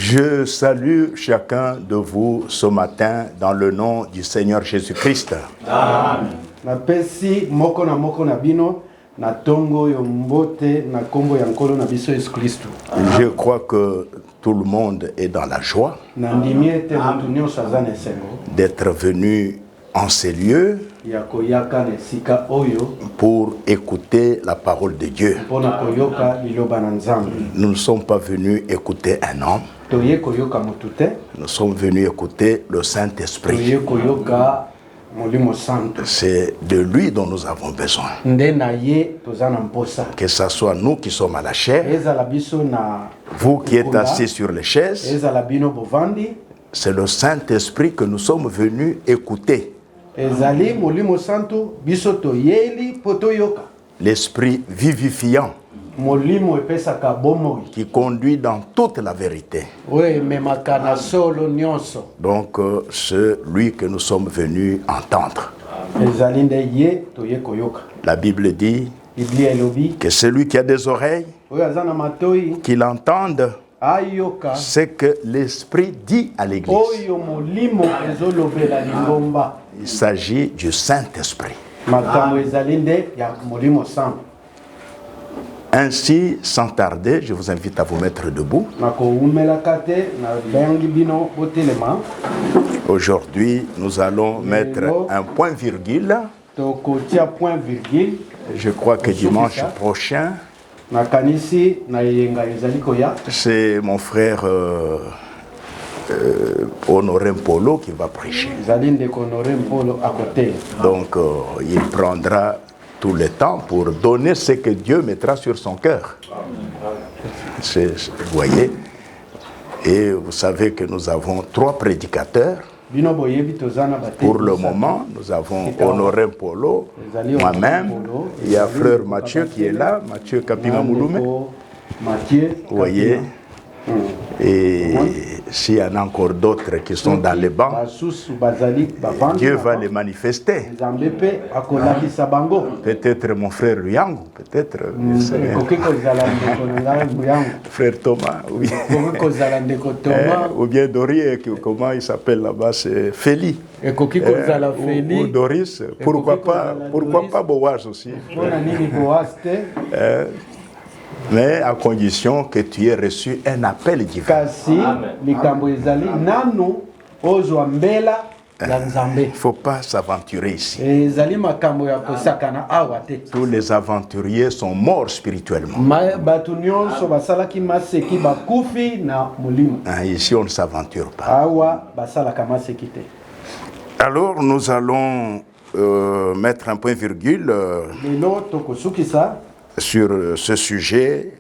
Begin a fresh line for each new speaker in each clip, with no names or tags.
Je salue chacun de vous ce matin dans le nom du Seigneur Jésus-Christ.
Amen. Napesi moko na bino na tongo yo mbote na kombo ya nkolo na biso Yesu Kristo.
Je crois que tout le monde est dans la joie d'être venu en ces lieux pour écouter la parole de Dieu. Nous ne sommes pas venus écouter un homme. Nous sommes venus écouter le Saint-Esprit. C'est de lui dont nous avons besoin. Que ce soit nous qui sommes à la chair, vous qui êtes assis sur les chaises, c'est le Saint-Esprit que nous sommes venus écouter. L'Esprit vivifiant qui conduit dans toute la vérité. Donc, c'est lui que nous sommes venus entendre. La Bible dit que celui qui a des oreilles, qu'il entende ce que l'Esprit dit à l'Église. Il s'agit du Saint-Esprit. Ainsi, sans tarder, je vous invite à vous mettre debout. Aujourd'hui, nous allons mettre un point-virgule. Je crois que dimanche prochain, c'est mon frère Honoré Polo qui va prêcher. Donc, il prendra tout le temps pour donner ce que Dieu mettra sur son cœur. Vous voyez? Et vous savez que nous avons 3 prédicateurs. Pour le moment, nous avons Honoré Polo, moi-même, il y a frère Mathieu qui est là, Mathieu Kapingamouloumé. Vous voyez? Et s'il y en a encore d'autres qui sont dans les bancs, Dieu va les manifester. Peut-être mon frère Yango, peut-être frère Thomas, oui. Ou bien Doris, comment il s'appelle là-bas, c'est Feli. Ou Doris, pourquoi pas Boaz aussi. Mais à condition que tu aies reçu un appel divin. Il ne faut pas s'aventurer ici. Tous les aventuriers sont morts spirituellement. Ici, on ne s'aventure pas. Alors, nous allons mettre un point-virgule sur ce sujet,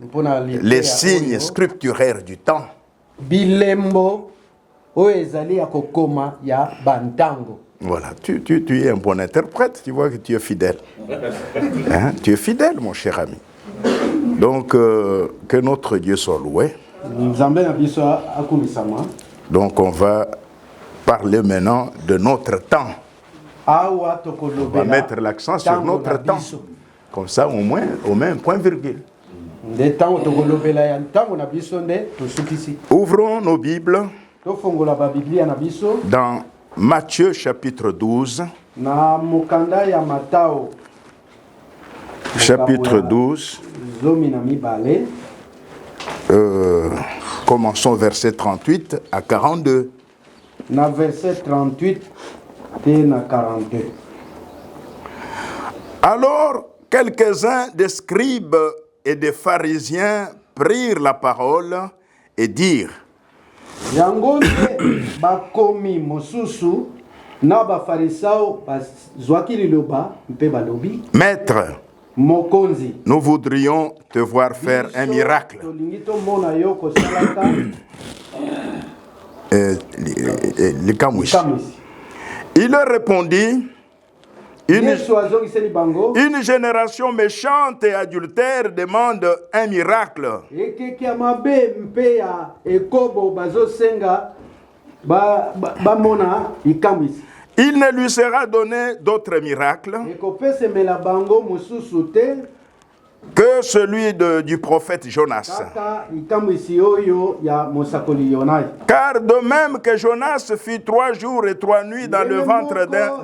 les signes scripturaires du temps. Voilà, tu es un bon interprète, tu vois que tu es fidèle. Hein? Tu es fidèle, mon cher ami. Donc, que notre Dieu soit loué. Donc, on va parler maintenant de notre temps. On va mettre l'accent sur notre temps. Comme ça, au moins un point-virgule. Ouvrons nos Bibles dans Matthieu chapitre 12. Chapitre 12. Commençons verset 38 à 42.
Verset 38 et 42.
Alors, quelques-uns des scribes et des pharisiens prirent la parole et dirent: Maître, nous voudrions te voir faire un miracle. Il leur répondit: Une génération méchante et adultère demande un miracle. Il ne lui sera donné d'autre miracle que celui du prophète Jonas.
kaka likamwisi oyo ya mosakoli Yona.
Car de même que Jonas fit 3 jours et 3 nuits dans le ventre d'un...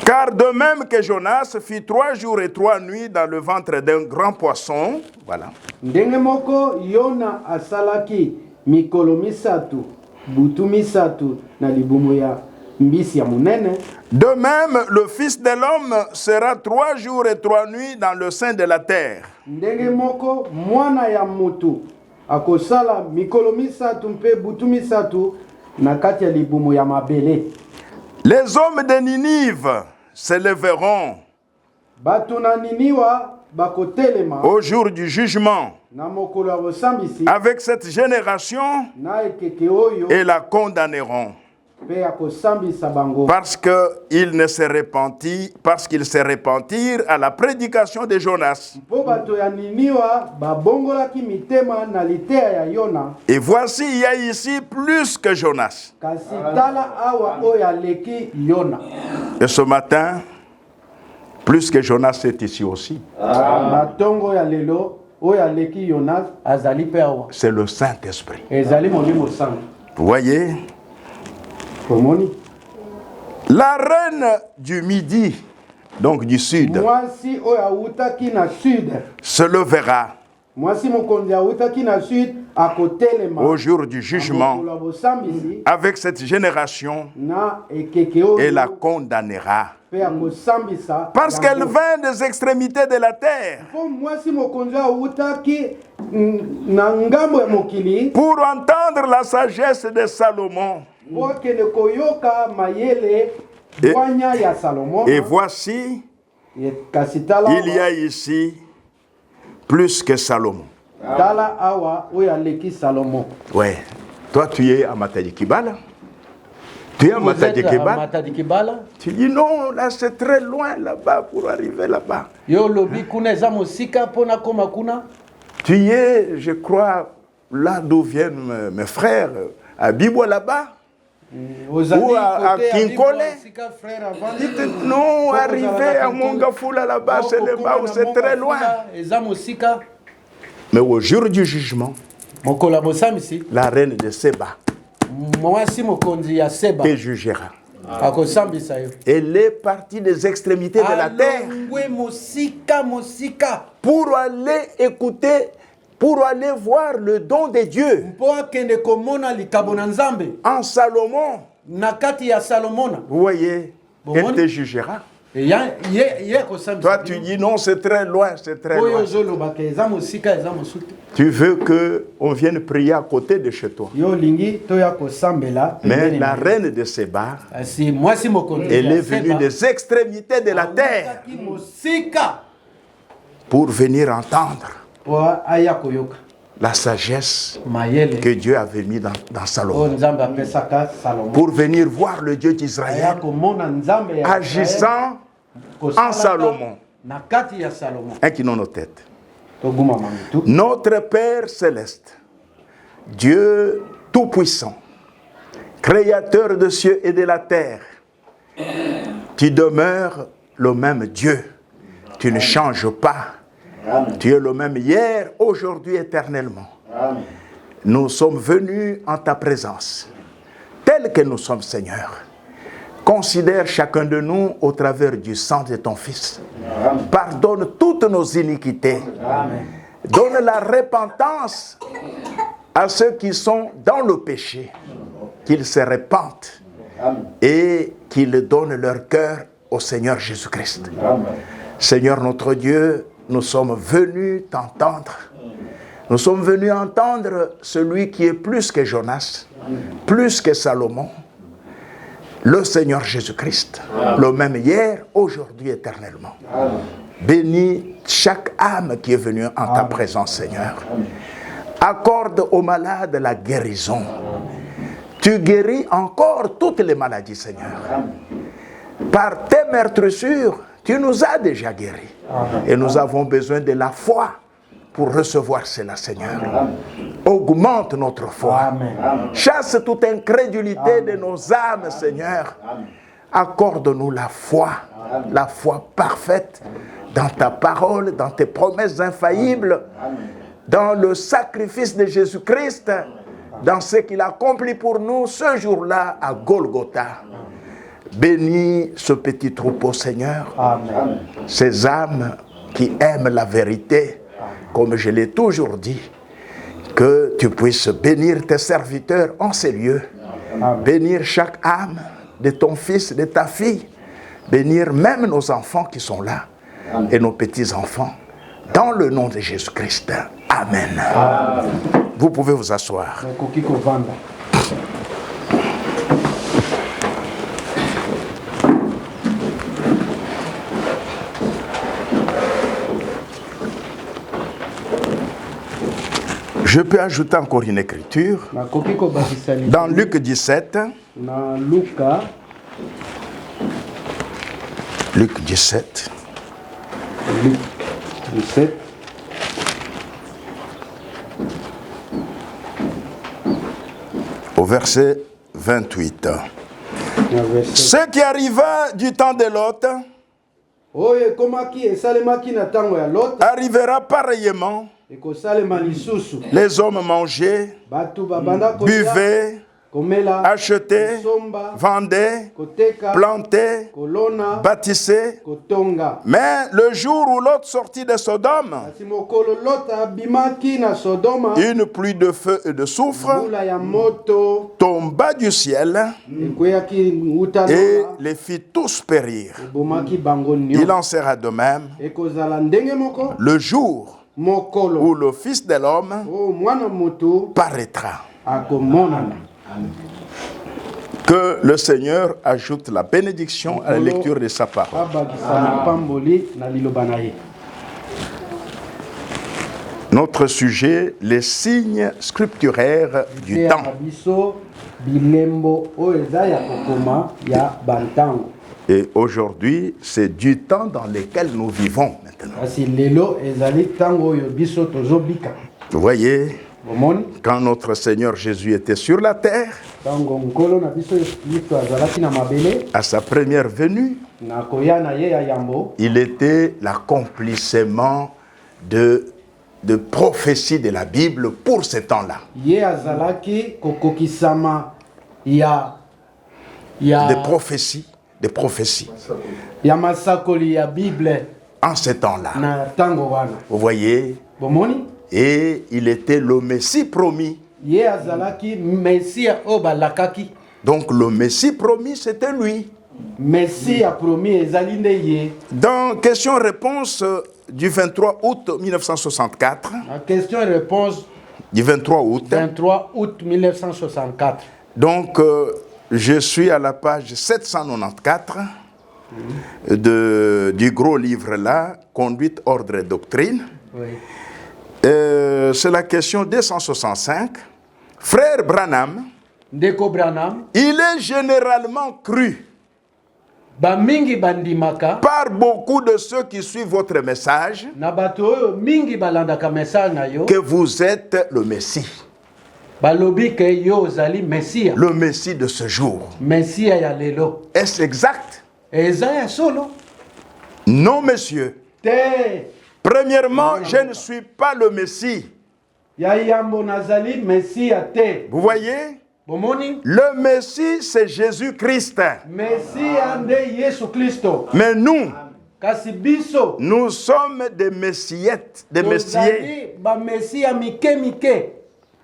Car de même que Jonas fit 3 jours et 3 nuits dans le ventre d'un grand poisson, voilà.
Ndenge moko Yona asalaki mikolo misatu, butu misatu na libumu ya mbisi ya munene.
De même, le Fils de l'homme sera 3 jours et 3 nuits dans le sein de la terre.
Ndenge moko mwana ya mutu akosala mikolo misatu mpe butu misatu na kati ya libumu ya mabele.
Les hommes de Ninive se lèveront au jour du jugement avec cette génération et la condamneront parce qu'ils se repentirent à la prédication de Jonas. Et voici, il y a ici plus que Jonas. Et ce matin, plus que Jonas est ici aussi. C'est le Saint-Esprit. Vous voyez? La reine du Midi, donc du Sud, se levera au jour du jugement avec cette génération et la condamnera. Parce qu'elle vint des extrémités de la terre pour entendre la sagesse de Salomon. Et voici, il y a ici plus que Salomon. Ouais. Toi, tu es à Matadi-Kibala. Tu es à Matadi-Kibala. Tu dis non, là c'est très loin là-bas pour arriver là-bas. Tu es, je crois, là d'où viennent mes frères, à Bibo là-bas. Ou à Kinkole. Non, arriver à Mongafoula là-bas, c'est là-bas où c'est très loin. Mais au jour du jugement, la reine de Seba te jugera. Elle est partie des extrémités de la terre pour aller écouter, pour aller voir le don de Dieu en Salomon. Vous voyez, elle te jugera. Toi, tu dis non, c'est très loin, c'est très loin. Tu veux qu'on vienne prier à côté de chez toi. Mais la reine de Séba, elle est venue des extrémités de la terre pour venir entendre la sagesse que Dieu avait mis dans Salomon. Pour venir voir le Dieu d'Israël agissant en Salomon. Inclinons nos têtes. Notre Père céleste, Dieu tout-puissant, créateur de cieux et de la terre, tu demeures le même Dieu. Tu ne changes pas. Tu es le même hier, aujourd'hui, éternellement. Nous sommes venus en ta présence, tel que nous sommes, Seigneur. Considère chacun de nous au travers du sang de ton Fils. Pardonne toutes nos iniquités. Donne la repentance à ceux qui sont dans le péché, qu'ils se repentent et qu'ils donnent leur cœur au Seigneur Jésus-Christ. Seigneur notre Dieu, nous sommes venus t'entendre. Nous sommes venus entendre celui qui est plus que Jonas, plus que Salomon, le Seigneur Jésus-Christ, le même hier, aujourd'hui, éternellement. Bénis chaque âme qui est venue en ta présence, Seigneur. Accorde aux malades la guérison. Tu guéris encore toutes les maladies, Seigneur. Par tes meurtrissures, tu nous as déjà guéris. Et nous avons besoin de la foi pour recevoir cela, Seigneur. Augmente notre foi. Chasse toute incrédulité de nos âmes, Seigneur, accorde-nous la foi parfaite dans ta parole, dans tes promesses infaillibles, dans le sacrifice de Jésus-Christ, dans ce qu'il a accompli pour nous ce jour-là à Golgotha. Bénis ce petit troupeau, Seigneur.
Amen.
Ces âmes qui aiment la vérité, comme je l'ai toujours dit, que tu puisses bénir tes serviteurs en ces lieux.
Amen.
Bénir chaque âme de ton fils, de ta fille. Bénir même nos enfants qui sont là et nos petits-enfants. Dans le nom de Jésus-Christ. Amen.
Amen.
Vous pouvez vous asseoir.
Nakoki kovanda.
Je peux ajouter encore une écriture.
Nakoki kobakisa likambo.
Dans Luc 17.
Na Luka
Luc 17.
Luc 17.
Au verset 28.
Na verset.
Ce qui arriva du temps de Lot
Oyo ekomaki esalemaki na ntango ya Lot
arrivera pareillement.
ekosalema lisusu.
Les hommes mangeaient,
Bato babanda kolia,
buvaient,
komela,
achetaient,
kosomba,
vendaient,
koteka,
plantaient,
kolona,
bâtissaient.
kotonga.
Mais le jour où Lot sortit de Sodome,
Kasi mokolo Lot abimaki na Sodoma,
une pluie de feu et de soufre
mbula ya moto
tomba du ciel
ekweyaki wuta
et
na
les fit tous périr.
ebomaki bango
Il
nyonso.
en sera de même
Ekozala ndenge moko
le jour
mokolo
où le Fils de l'homme
o mwana moto
paraîtra.
akomonana.
Que le Seigneur ajoute la bénédiction à la lecture de sa parole.
Abakisa na pamboli na liloba na ye.
Notre sujet, les signes scripturaires du temps.
Biso bilembo oyo eza ya kokoma ya bantango.
Et aujourd'hui, c'est du temps dans lequel nous vivons maintenant.
Kasi lelo ezali tango oyo biso tozobika.
Vous voyez,
Omoni
quand notre Seigneur Jésus était sur la terre,
tango nkolo na biso Kristo azalaki na mabele
à sa première venue,
na koya na ye ya yambo,
il était l'accomplissement de prophéties de la Bible pour ce temps-là.
ye azalaki kokokisama ya
Des prophéties,
ya masakoli ya Bible
en ce temps-là.
na tango wana.
Vous voyez,
Bomoni
et il était le Messie promis.
ye azalaki Mesia oyo balakaki.
Donc le Messie promis, c'était lui.
Mesia promis ezali nde ye.
Dans question-réponse du 23 août 1964,
La question et réponse
du 23 août,
23 août 1964.
donc je suis à la page 794 du gros livre là, Conduite, ordre et doctrine.
Oui.
C'est la question 265. Frère Branham,
Ndeko Branham,
il est généralement cru
ba mingi bandimaka
par beaucoup de ceux qui suivent votre message
na bato oyo mingi balandaka message na yo
que vous êtes le Messie,
balobi ke yo ozali Mesia,
le Messie de ce jour.
Mesia ya lelo.
Est-ce exact?
Eza ya solo
Non, monsieur.
te
Premièrement, je ne suis pas le Messie.
ya yambo nazali Mesia te.
Vous voyez?
Bomoni
Le Messie, c'est Jésus-Christ.
Mesia nde Yesu Kristo.
Mais nous,
Kasi biso
nous sommes des messiettes, des messiers.
tozali ba Mesia mike mike.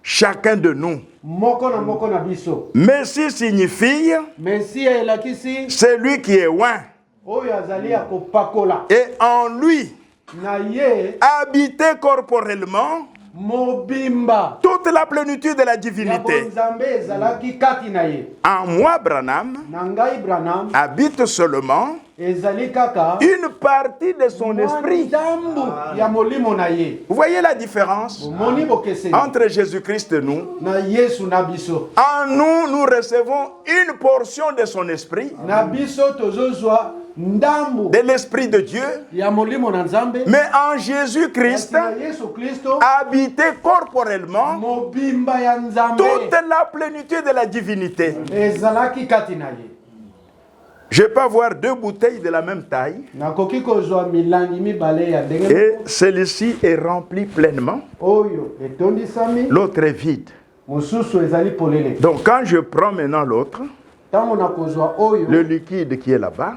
Chacun de nous.
Moko na biso.
Messie signifie
Mesia elakisi
celui qui est loin.
oyo azali ya kopakola.
Et en lui,
Na ye
habiter corporellement
mobimba
toute la plénitude de la
ya
divinité.
bonzambe ezalaki kati na ye.
En moi, Branham,
Na ngai Branham
habite seulement
ezali kaka
une partie de son esprit.
ndambu ya molimo na ye.
Vous voyez la différence
Omoni bokeseni
entre Jésus-Christ et nous?
na Yesu na biso.
En nous, nous recevons une portion de son esprit,
Na biso tozozwa ndambu
de l'esprit de Dieu,
ya molimo na Nzambe.
mais en Jésus-Christ,
Na Yesu Kristo
habiter corporellement
mobimba ya Nzambe
toute la plénitude de la divinité.
ezalaki kati na ye.
Je peux avoir 2 bouteilles de la même taille.
nakoki kozwa milangi mibale ya ndenge
Et celui-ci est rempli pleinement.
oyo etondisami
L'autre est vide.
mosusu ezali polele.
Donc quand je prends maintenant l'autre,
Ntango nakozwa oyo
le liquide qui est là-bas,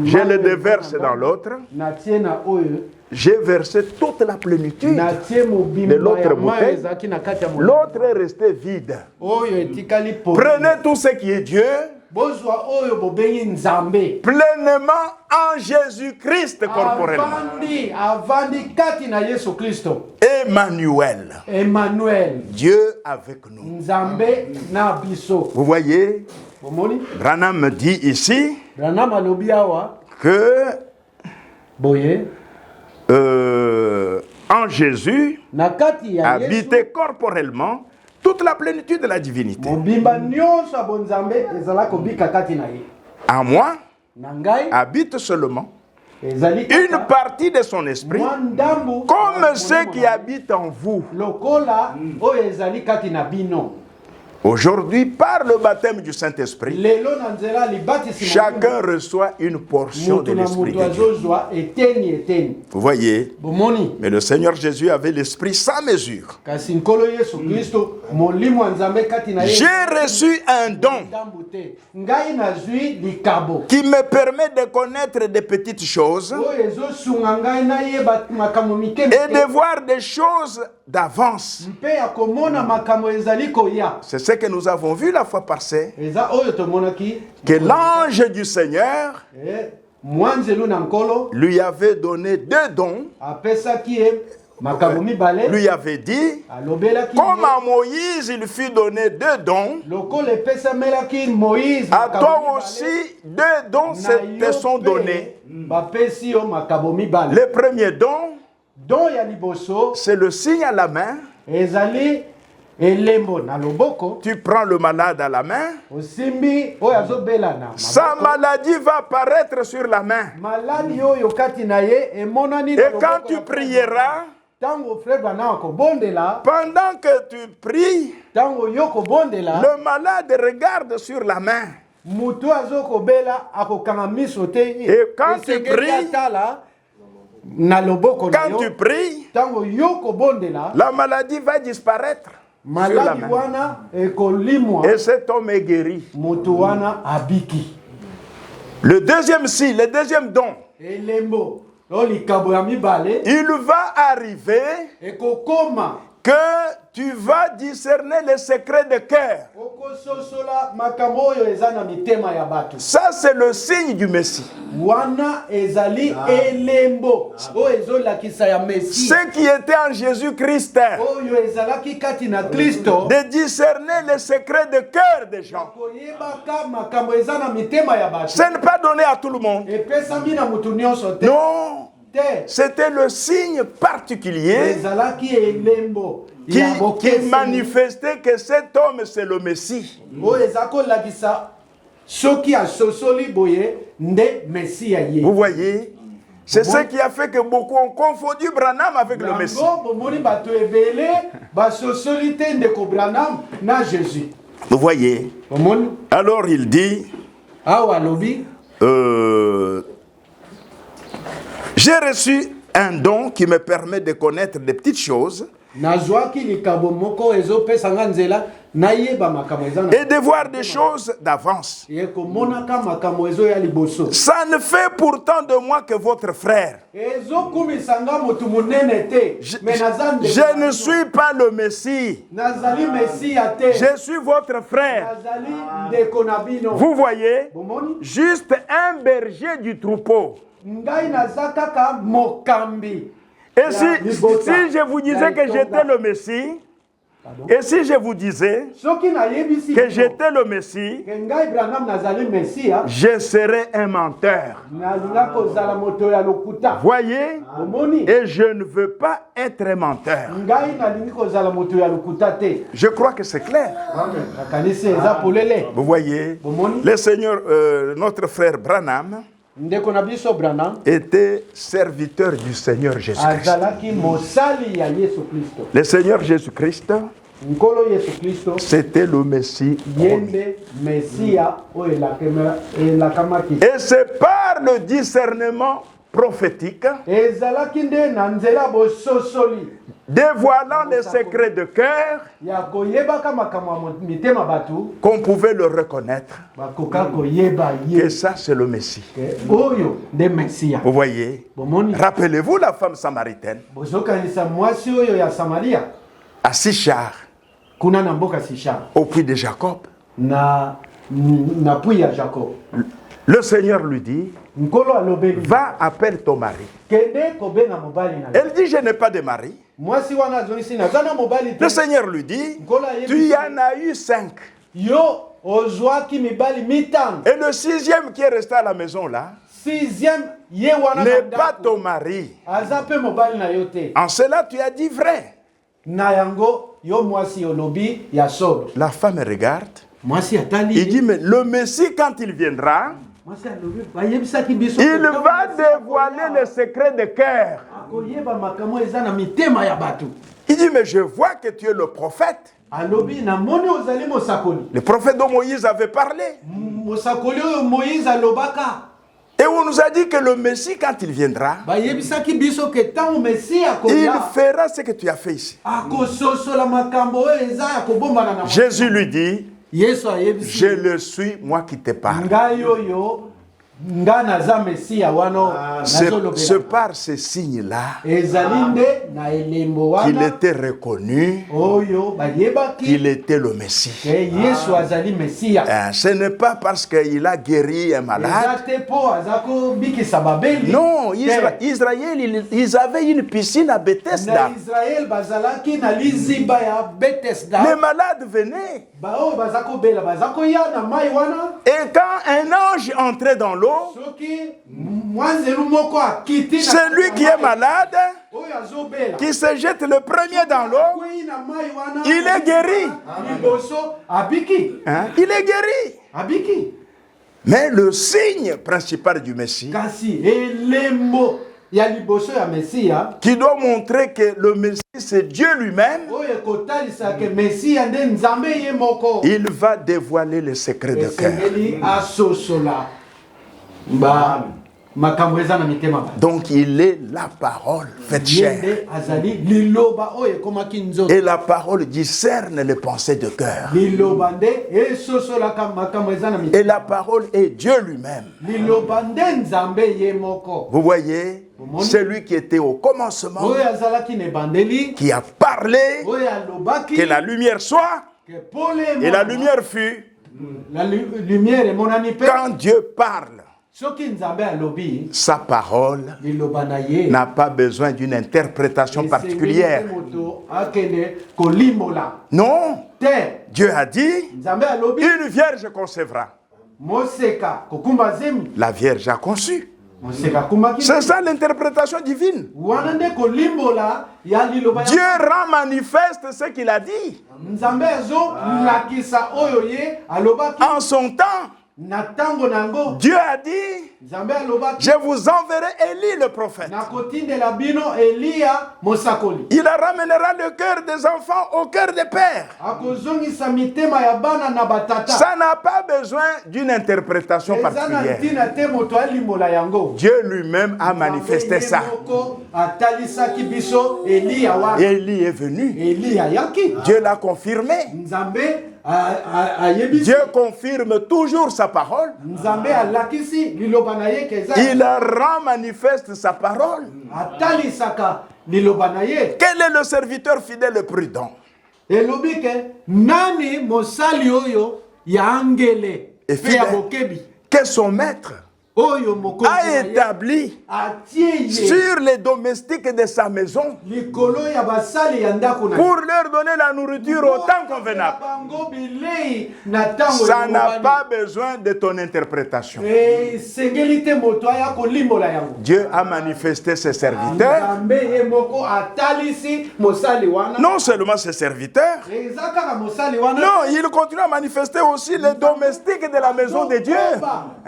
je le déverse dans l'autre.
natie na oyo
J'ai versé toute la plénitude.
natie
De
mobimba
l'autre
ya mai
bouteille,
ezalaki na kati ya molangi.
L'autre est resté vide.
oyo etikali polele.
Prenez tout ce qui est Dieu
bozwa oyo bobengi nzambe
pleinement en Jésus-Christ corporellement.
avandi kati na Yesu Kristo.
Emmanuel,
Emmanuel,
Dieu avec nous.
nzambe na biso.
Vous voyez,
Bomoni
Branham me dit ici
Branham alobi awa
que
boye
en Jésus
na kati ya Yesu
habitait corporellement toute la plénitude de la divinité.
mobimba nyonso ya bonzambe ezala kobika kati na ye.
En moi
Na ngai
habite seulement
ezali
une partie de son esprit,
mwa ndambu
comme ceux qui habitent en vous.
lokola oyo ezali kati na bino.
Aujourd'hui, par le baptême du Saint-Esprit,
Lelo na nzela libatisi
chacun reçoit une portion de
mutu na
l'Esprit
mutu
de Dieu.
azozwa eteni eteni.
Vous voyez,
Bomoni
mais le Seigneur Jésus avait l'Esprit sans mesure.
kasi nkolo Yesu Kristo molimo ya nzambe kati na ye.
J'ai reçu un don
ndambu te. Ngai nazwi likabo
qui me permet de connaître des petites choses
oyo ezosunga ngai nayeba makambo mike
et
mike
de voir des choses d'avance.
mpe ya komona makambo ezali koya.
C'est ce que nous avons vu la fois passée,
eza oyo tomonaki
que l'ange du Seigneur
mwanzelu na nkolo
lui avait donné 2 dons,
apesaki ye makambo mibale.
lui avait dit,
alobelaki
comme
ye
à Moïse il fut donné 2 dons,
lokola epesamelaki Moïse
à
makambo
toi
mibale,
aussi 2 dons
na
te sont
yo
donnés.
mpe bapesi yo makambo mibale.
Le premier don,
don ya liboso
c'est le signe à la main.
ezali elembo na loboko.
Tu prends le malade à la main,
osimbi oyo azobela na
sa
maboko.
maladie va apparaître sur la main.
maladi oyo kati na ye emonani na
Et
loboko
quand tu
ya
prieras,
ntango frere bana akobondela
pendant que tu pries,
ntango yo kobondela
le malade regarde sur la main.
mutu azokobela akokanga miso te.
Et quand tu
Esengeli
pries,
atala na loboko na
quand
yo
tu pries,
ntango yo kobondela
la maladie va disparaître sur la
maladi
main.
wana ekolimwa
Et cet homme est guéri.
mutu wana abiki.
Le deuxième signe, le deuxième don,
elembo oyo likabo ya mibale
il va arriver
ekokoma
que tu vas discerner les secrets de cœur.
okososola makambo oyo eza na mitema ya bato.
Ça, c'est le signe du Messie.
wana ezali elembo oyo ezolakisa ya Messie
Ce qui était en Jésus-Christ,
oyo ezalaki kati na Kristo
de discerner les secrets de cœur des gens.
koyebaka makambo eza na mitema ya bato.
Ce n'est pas donné à tout le monde.
epesami na mutu nyonso te.
Non,
te
c'était le signe particulier
ezalaki elembo
qui
ya bokeseni
manifestait que cet homme, c'est le Messie.
oyo eza kolakisa soki asosoli boye nde Messie ya ye.
Vous voyez, c'est ce qui a fait que beaucoup ont confondu Branham avec le Messie.
yango bomoni bato ebele basosoli te ndeko Branham na Jésus.
Vous voyez,
omoni
alors il dit,
awa alobi
j'ai reçu un don qui me permet de connaître des petites choses
nazwaki likabo moko ezopesanga nzela nayeba makambo eza na
et de voir des choses d'avance.
ye komonaka makambo ezoya liboso.
Ça ne fait pourtant de moi que votre frère.
ezokumisanga motu monene te me naza ndeko
Je
na
ne
bino.
suis pas le Messie.
nazali Mesia te
Je suis votre frère.
nazali ndeko na bino.
Vous voyez,
bomoni
juste un berger du troupeau.
ngai naza kaka mokambi.
Et si je vous disais que j'étais le Messie, et si je vous disais
soki nayebisi
que
bino,
j'étais le Messie,
ke ngai Branham nazali Mesia
je serais un menteur.
nalinga kozala moto ya lokuta.
Voyez,
omoni
et je ne veux pas être un menteur.
ngai nalingi kozala moto ya lokuta te.
Je crois que c'est clair.
nakanisi eza polele.
Vous voyez,
bomoni
le Seigneur, notre frère Branham,
ndeko na biso Branham
était serviteur du Seigneur Jésus-Christ.
azalaki mosali ya Yesu Kristo.
Le Seigneur Jésus-Christ
nkolo yesu kristo
c'était le Messie promis.
yende mesia oyo elakamaki
Et c'est par le discernement prophétique,
ezalaki nde na nzela bososoli
dévoilant les secrets de cœur,
ya koyebaka makambo ya mitema bato
qu'on pouvait le reconnaître.
bakoka koyeba ye
Et ça, c'est le Messie.
oyo nde mesia
Vous voyez?
bomoni
Rappelez-vous la femme samaritaine
bozokanisa mwasi oyo ya samaria
à Sichar,
kuna na mboka sishar
au puits de Jacob.
na puits ya jacob
Le Seigneur lui dit,
nkolo alobeli
va, appelle ton mari.
kende kobenga mobali na ye
Elle dit, je n'ai pas de mari.
mwasi wana azongisi naza na mobali
Le
te
Seigneur lui dit,
nkolo ayebi
tu en as eu 5.
yo ozwaki mibali mitano
Et le 6e qui est resté à la maison là,
6e ye wana
n'est
na
pas
ndako.
ton mari.
aza mpe mobali na yo te
En cela, tu as dit vrai.
na yango yo mwasi olobi ya solo
La femme regarde.
mwasi
Il
atali
dit, mais le Messie, quand il viendra,
mwasi alobi bayebisaki biso
il va dévoiler les secrets de cœur.
akoyeba makambo eza na mitema ya bato
Il dit, mais je vois que tu es le prophète.
alobi namoni ozali mosakoli
Le prophète dont Moïse avait parlé.
mosakoli oyo moïse alobaka
Et on nous a dit que le Messie, quand il viendra,
bayebisaki biso ke ntango mesi
il
akoya
fera ce que tu as fait ici.
akososola makambo oyo eza ya kobombana na
Jésus lui dit,
yesu ayebisi
je le suis, moi qui te parle.
ngai oyo nga naza mesiya wana
C'est
nazolobela
par ces signes-là
ezali nde na elembo
qu'il
wana
était reconnu
oyo bayebaki
qu'il était le Messie.
ke yesu azali mesiya
Ce n'est pas parce qu'il a guéri un
eza
malade.
te mpo aza kobikisa babeli
Non,
Te.
Israël, ils avaient une piscine à
na
Bethesda.
israele bazalaki na liziba ya betesda
Les malades venaient.
baoyo baza kobela baza koya na mai wana
Et quand un ange entrait dans l'eau,
soki mwanzelu moko akiti na
celui qui est malade,
oyo azobela
qui se jette le premier dans l'eau,
akwei na mai wana
il est guéri.
liboso abiki
Hein? Il est guéri.
abiki
Mais le signe principal du Messie,
kasi elembo ya liboso ya mesiya
qui doit montrer que le Messie, c'est Dieu lui-même,
oyo ekotalisaka ke mesiya nde nzambe ye moko
il va dévoiler les secrets de cœur.
esengeli asosola makambo eza na mitema bato
Donc il est la parole faite
ye
chair.
nde azali liloba oyo ekomaki nzoto
Et la parole discerne les pensées de cœur.
liloba nde esosolaka makambo eza na
Et
mitema
la parole est Dieu lui-même.
liloba nde nzambe ye moko
Vous voyez, celui qui était au commencement,
oyo azalaki na ebandeli
qui a parlé,
oyo alobaki
que la lumière soit,
ke pole
et la lumière fut.
la lumière emonani mpe
Quand Dieu parle,
soki nzambe alobi
sa parole
liloba na ye
n'a pas besoin d'une interprétation particulière.
esengeli te moto akende kolimbola
Non,
te
Dieu a dit,
nzambe alobi
une vierge concevra.
moseka kokumba zemi
La vierge a conçu.
moseka akumaki
C'est ça l'interprétation divine.
wana nde kolimbola ya liloba ya
Dieu rend manifeste ce qu'il a dit.
nzambe azolakisa oyo ye alobaki
En son temps,
na ntango na yango
Dieu a dit,
nzambe alobaki
je vous enverrai Élie le prophète.
nakotindela bino eliya mosakoli
Il ramènera le cœur des enfants au cœur des pères.
akozongisa mitema ya bana na batata
Ça n'a pas besoin d'une interprétation
eza na
particulière.
ntina te moto alimbola yango
Dieu lui-même a manifesté ça.
moko atalisaki biso eliya wana
Élie est venu.
eliya yaki
Dieu l'a confirmé.
nzambe ayebisi
Dieu confirme toujours sa parole.
nzambe alakisi liloba na ye keza
Il rend manifeste sa parole.
atalisaka liloba na ye
Quel est le serviteur fidèle et prudent?
elobi ke nani mosali oyo ya angele
Et
mpe ya
fidèle.
bokebi
Que son maître
oyo mokonzi
a
na ye
établi
atie ye
sur les domestiques de sa maison
likolo ya basali ya ndako na ye
pour leur donner la nourriture au temps convenable.
bango bilei na ntango
Ça n'a
ekobani.
pas besoin de ton interprétation.
esengeli te moto aya kolimbola yango
Dieu a manifesté ses serviteurs.
nzambe ye moko atalisi mosali wana
Non seulement ses serviteurs,
eza kaka mosali wana
non, il continue à manifester aussi les domestiques de la maison de Dieu.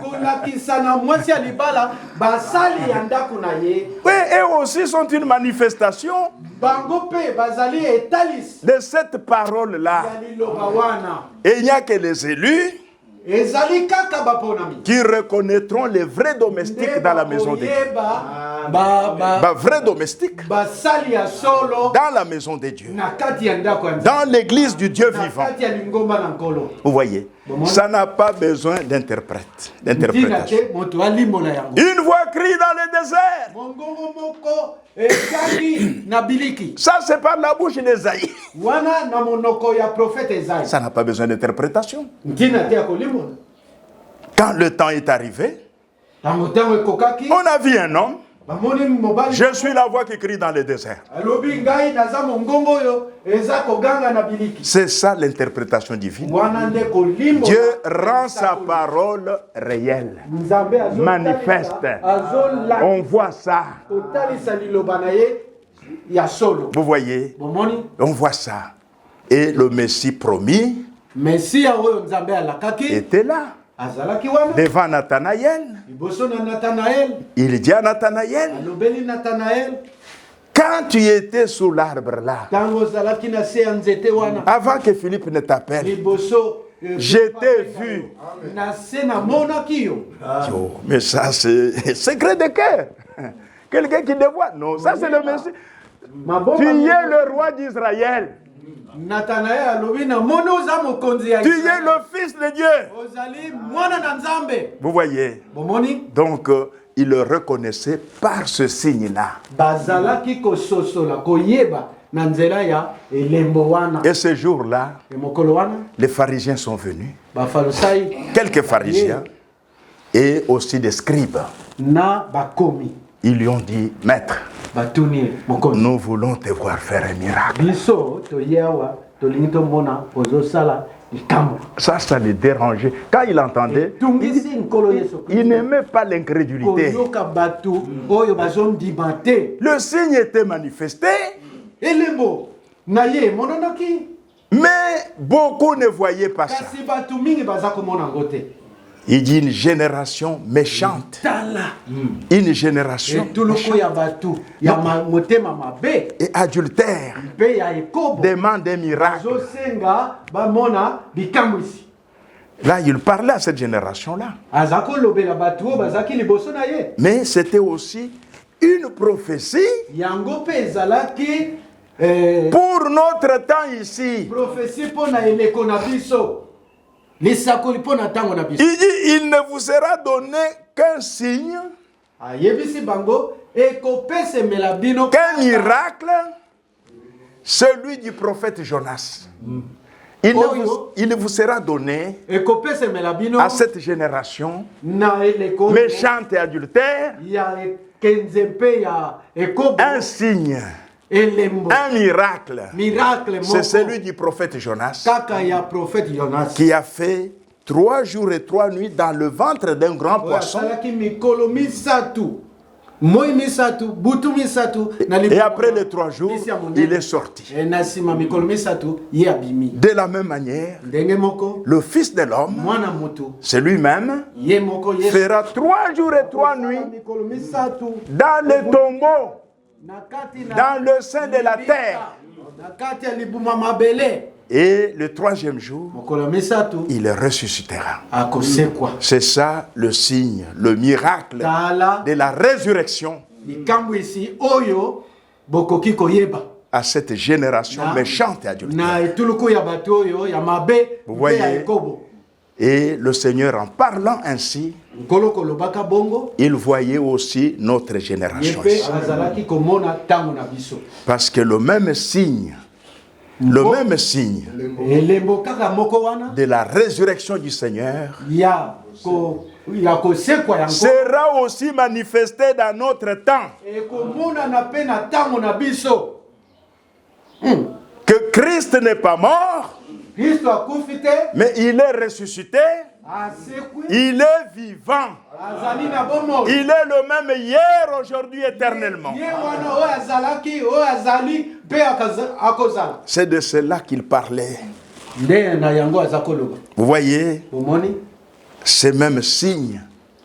kolakisa na mwasi ya libala basali ya ndako na ye.
Oui, eux aussi sont une manifestation
Bango pe bazali etalis
de cette parole-là.
ya liloba wana.
Et il n'y a que les élus
Ezali kaka baponami.
qui reconnaîtront les vrais domestiques dans la maison de Dieu. Vrais domestiques
Basali ya solo
dans la maison de Dieu.
na kati ya ndako ya Nzambe.
Dans l'église du Dieu
Na
vivant.
kati ya lingomba na nkolo.
Vous voyez, ça n'a pas besoin d'interprétation.
Ntina te moto alimbola yango.
Une voix crie dans le désert.
Mongongo moko ekaki na biliki.
Ça, c'est par la bouche d'Esaïe.
Wana na monoko ya prophète Esaïe.
Ça n'a pas besoin d'interprétation.
Ntina te ya kolimbola.
Quand le temps est arrivé,
Tango tango ekokaki.
on a vu un homme.
Bamoni mobali.
Je suis la voix qui crie dans le désert.
Alobi ngai naza mongongo yo eza koganga na biliki.
C'est ça l'interprétation divine.
Wana nde kolimbola.
Dieu rend sa parole réelle,
Nzambe azo
manifeste.
azola.
On voit ça.
Kotalisa liloba na ye ya solo.
Vous voyez,
Bomoni.
on voit ça. Et le Messie promis
Mesia oyo Nzambe alakaki.
était là,
Azalaki wana.
devant Nathanaël.
Liboso na Nathanaël.
Il dit à Nathanaël,
Alobeli Nathanaël.
quand tu étais sous l'arbre là,
Tango zalaki na se ya nzete wana.
avant que Philippe ne t'appelle,
Liboso.
je t'ai vu.
Na se na monaki yo.
Oh, mais ça, c'est secret de cœur. Quelqu'un qui dévoile. Non, ça, c'est le Messie. Tu es le roi d'Israël.
Nathanaël alobi na moni oza mokonzi ya
Tu es le fils de Dieu.
Ozali mwana na Nzambe.
Vous voyez.
Bomoni.
Donc, il le reconnaissait par ce signe-là.
Bazalaki kososola koyeba na nzela ya elembo wana.
Et ce jour-là,
Mokolo wana.
les pharisiens sont venus.
Bafarisai
Quelques pharisiens et aussi des scribes.
na bakomi.
Ils lui ont dit, Maître,
Batuni mokonzi.
nous voulons te voir faire un miracle.
Biso toyewa tolingi tomona ozosala likambo.
Ça les dérangeait. Quand il entendait,
Tungisi nkolo Yesu.
il n'aimait pas l'incrédulité.
Koyoka batu oyo bazondima te.
Le signe était manifesté,
Elembo na ye mononaki.
mais beaucoup ne voyaient pas ça.
Kasi batu mingi baza komona ngo te.
Il dit une génération méchante.
Tala.
Une génération
Etuluko ya batu ya motema mabe.
et adultère
Pe ya ekobo.
demande des miracles.
Zosenga bamona bikambo isi.
Là, il parlait à cette génération-là.
Azako lobela batu oyo bazaki liboso na ye.
Mais c'était aussi une prophétie
Yango pe ezalaki
pour notre temps ici.
prophétie mpo na eleko na biso. Lisakoli mpo na ntango na biso.
Il dit, il ne vous sera donné qu'un signe,
Ayebisi bango ekopesemela bino
qu'un miracle, celui du prophète Jonas. Il ne vous sera donné
ekopesemela bino
à cette génération
na eleko
méchante et adultère
ya kenze mpe ya ekobo
un signe,
elembo
un miracle.
miracle
C'est celui du prophète Jonas
kaka ya prophète Jonas
qui a fait 3 jours et 3 nuits dans le ventre d'un grand poisson.
asalaki mikolo misatu moi misatu butu misatu na
Et après les 3 jours, il est sorti.
na sima mikolo misatu ye abimi.
De la même manière,
Ndenge moko
le Fils de l'homme,
mwana mutu
c'est lui-même,
ye moko ye
fera 3 jours et 3 nuits
mikolo misatu
dans les tombeaux,
na kati na
dans le sein de la terre.
na kati ya libuma mabele.
Et le 3e jour,
Mokolo misatu
il ressuscitera.
akosekwa.
C'est ça le signe, le miracle
Tala
de la résurrection
likambo isi oyo bokoki koyeba
à cette génération méchante et
na
adultère.
etuluku ya bato oyo ya mabe
Vous
mpe ya
voyez?
ekobo.
Et le Seigneur, en parlant ainsi,
Nkolo kolobaka bongo
il voyait aussi notre
ye
génération.
mpe
ici.
azalaki komona ntango na biso.
Parce que le même signe,
Elembo kaka moko wana
de la résurrection du Seigneur
ya kosekwa yango
sera aussi manifesté dans notre temps.
ekomonana mpe na ntango na biso.
Que Christ n'est pas mort,
Kristo akufi te,
mais il est ressuscité,
asekwi,
il est vivant.
azali na bomoi.
Il est le même hier, aujourd'hui, éternellement.
Ye wana oyo azalaki oyo azali mpe akozala.
C'est de cela qu'il parlait.
Nde na yango aza koloba.
Vous voyez,
Omoni
ces mêmes signes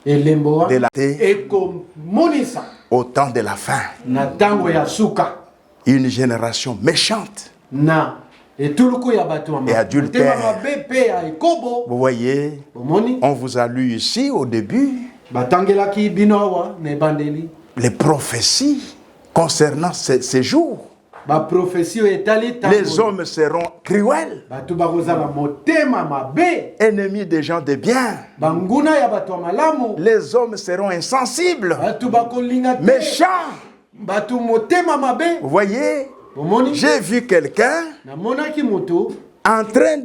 elembo
de la
ekomonisa
au temps de la fin.
na tango ya suka
Une génération méchante
na etuluku ya bato
et adultère.
mabe pe ya ekobo.
Vous voyez,
Omoni
on vous a lu ici au début
batangelaki bino awa na ebandeli
les prophéties concernant ces jours.
ba prophétie etali
Les hommes seront cruels,
bato bakozala motema mabe,
ennemis des gens de bien.
banguna ya bato ya malamu,
Les hommes seront insensibles,
bato bakolinga te,
méchants.
bato motema mabe.
Vous voyez,
Omoni
j'ai vu quelqu'un
namonaki moto
en train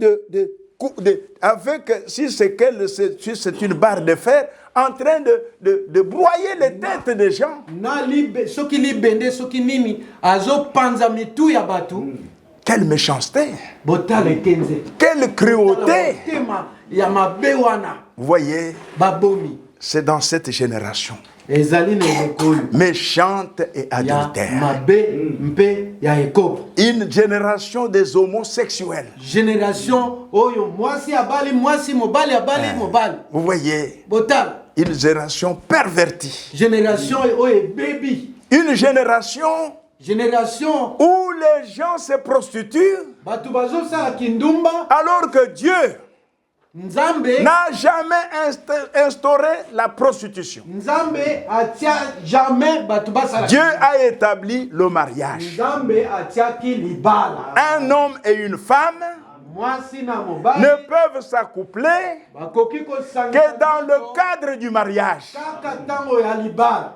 avec, si c'est une barre de fer, en train de broyer les têtes des gens.
na soki libende soki nini azopanza mitu ya bato.
Quelle méchanceté,
Botala etenze
quelle cruauté.
motema ya mabe wana
Vous voyez,
babomi
c'est dans cette génération
ezali na ekolo
méchante et
ya
adultère.
mabe mpe ya ekobo.
Une génération des homosexuels.
Génération oyo mwasi abali mwasi, mobali abali mobali.
Vous voyez,
Botala
une génération pervertie.
génération oyo baby,
Une génération
génération
où les gens se prostituent
bato bazosala kindumba,
alors que Dieu
nzambe
n'a jamais instauré la prostitution.
nzambe atia jamais bato basala.
Dieu a établi le mariage.
Nzambe atiaki libala,
Un homme et une femme
mwasi na mobali
ne peuvent s'accoupler
bakoki kosangisa
que dans le cadre du mariage.
kaka tango ya libala.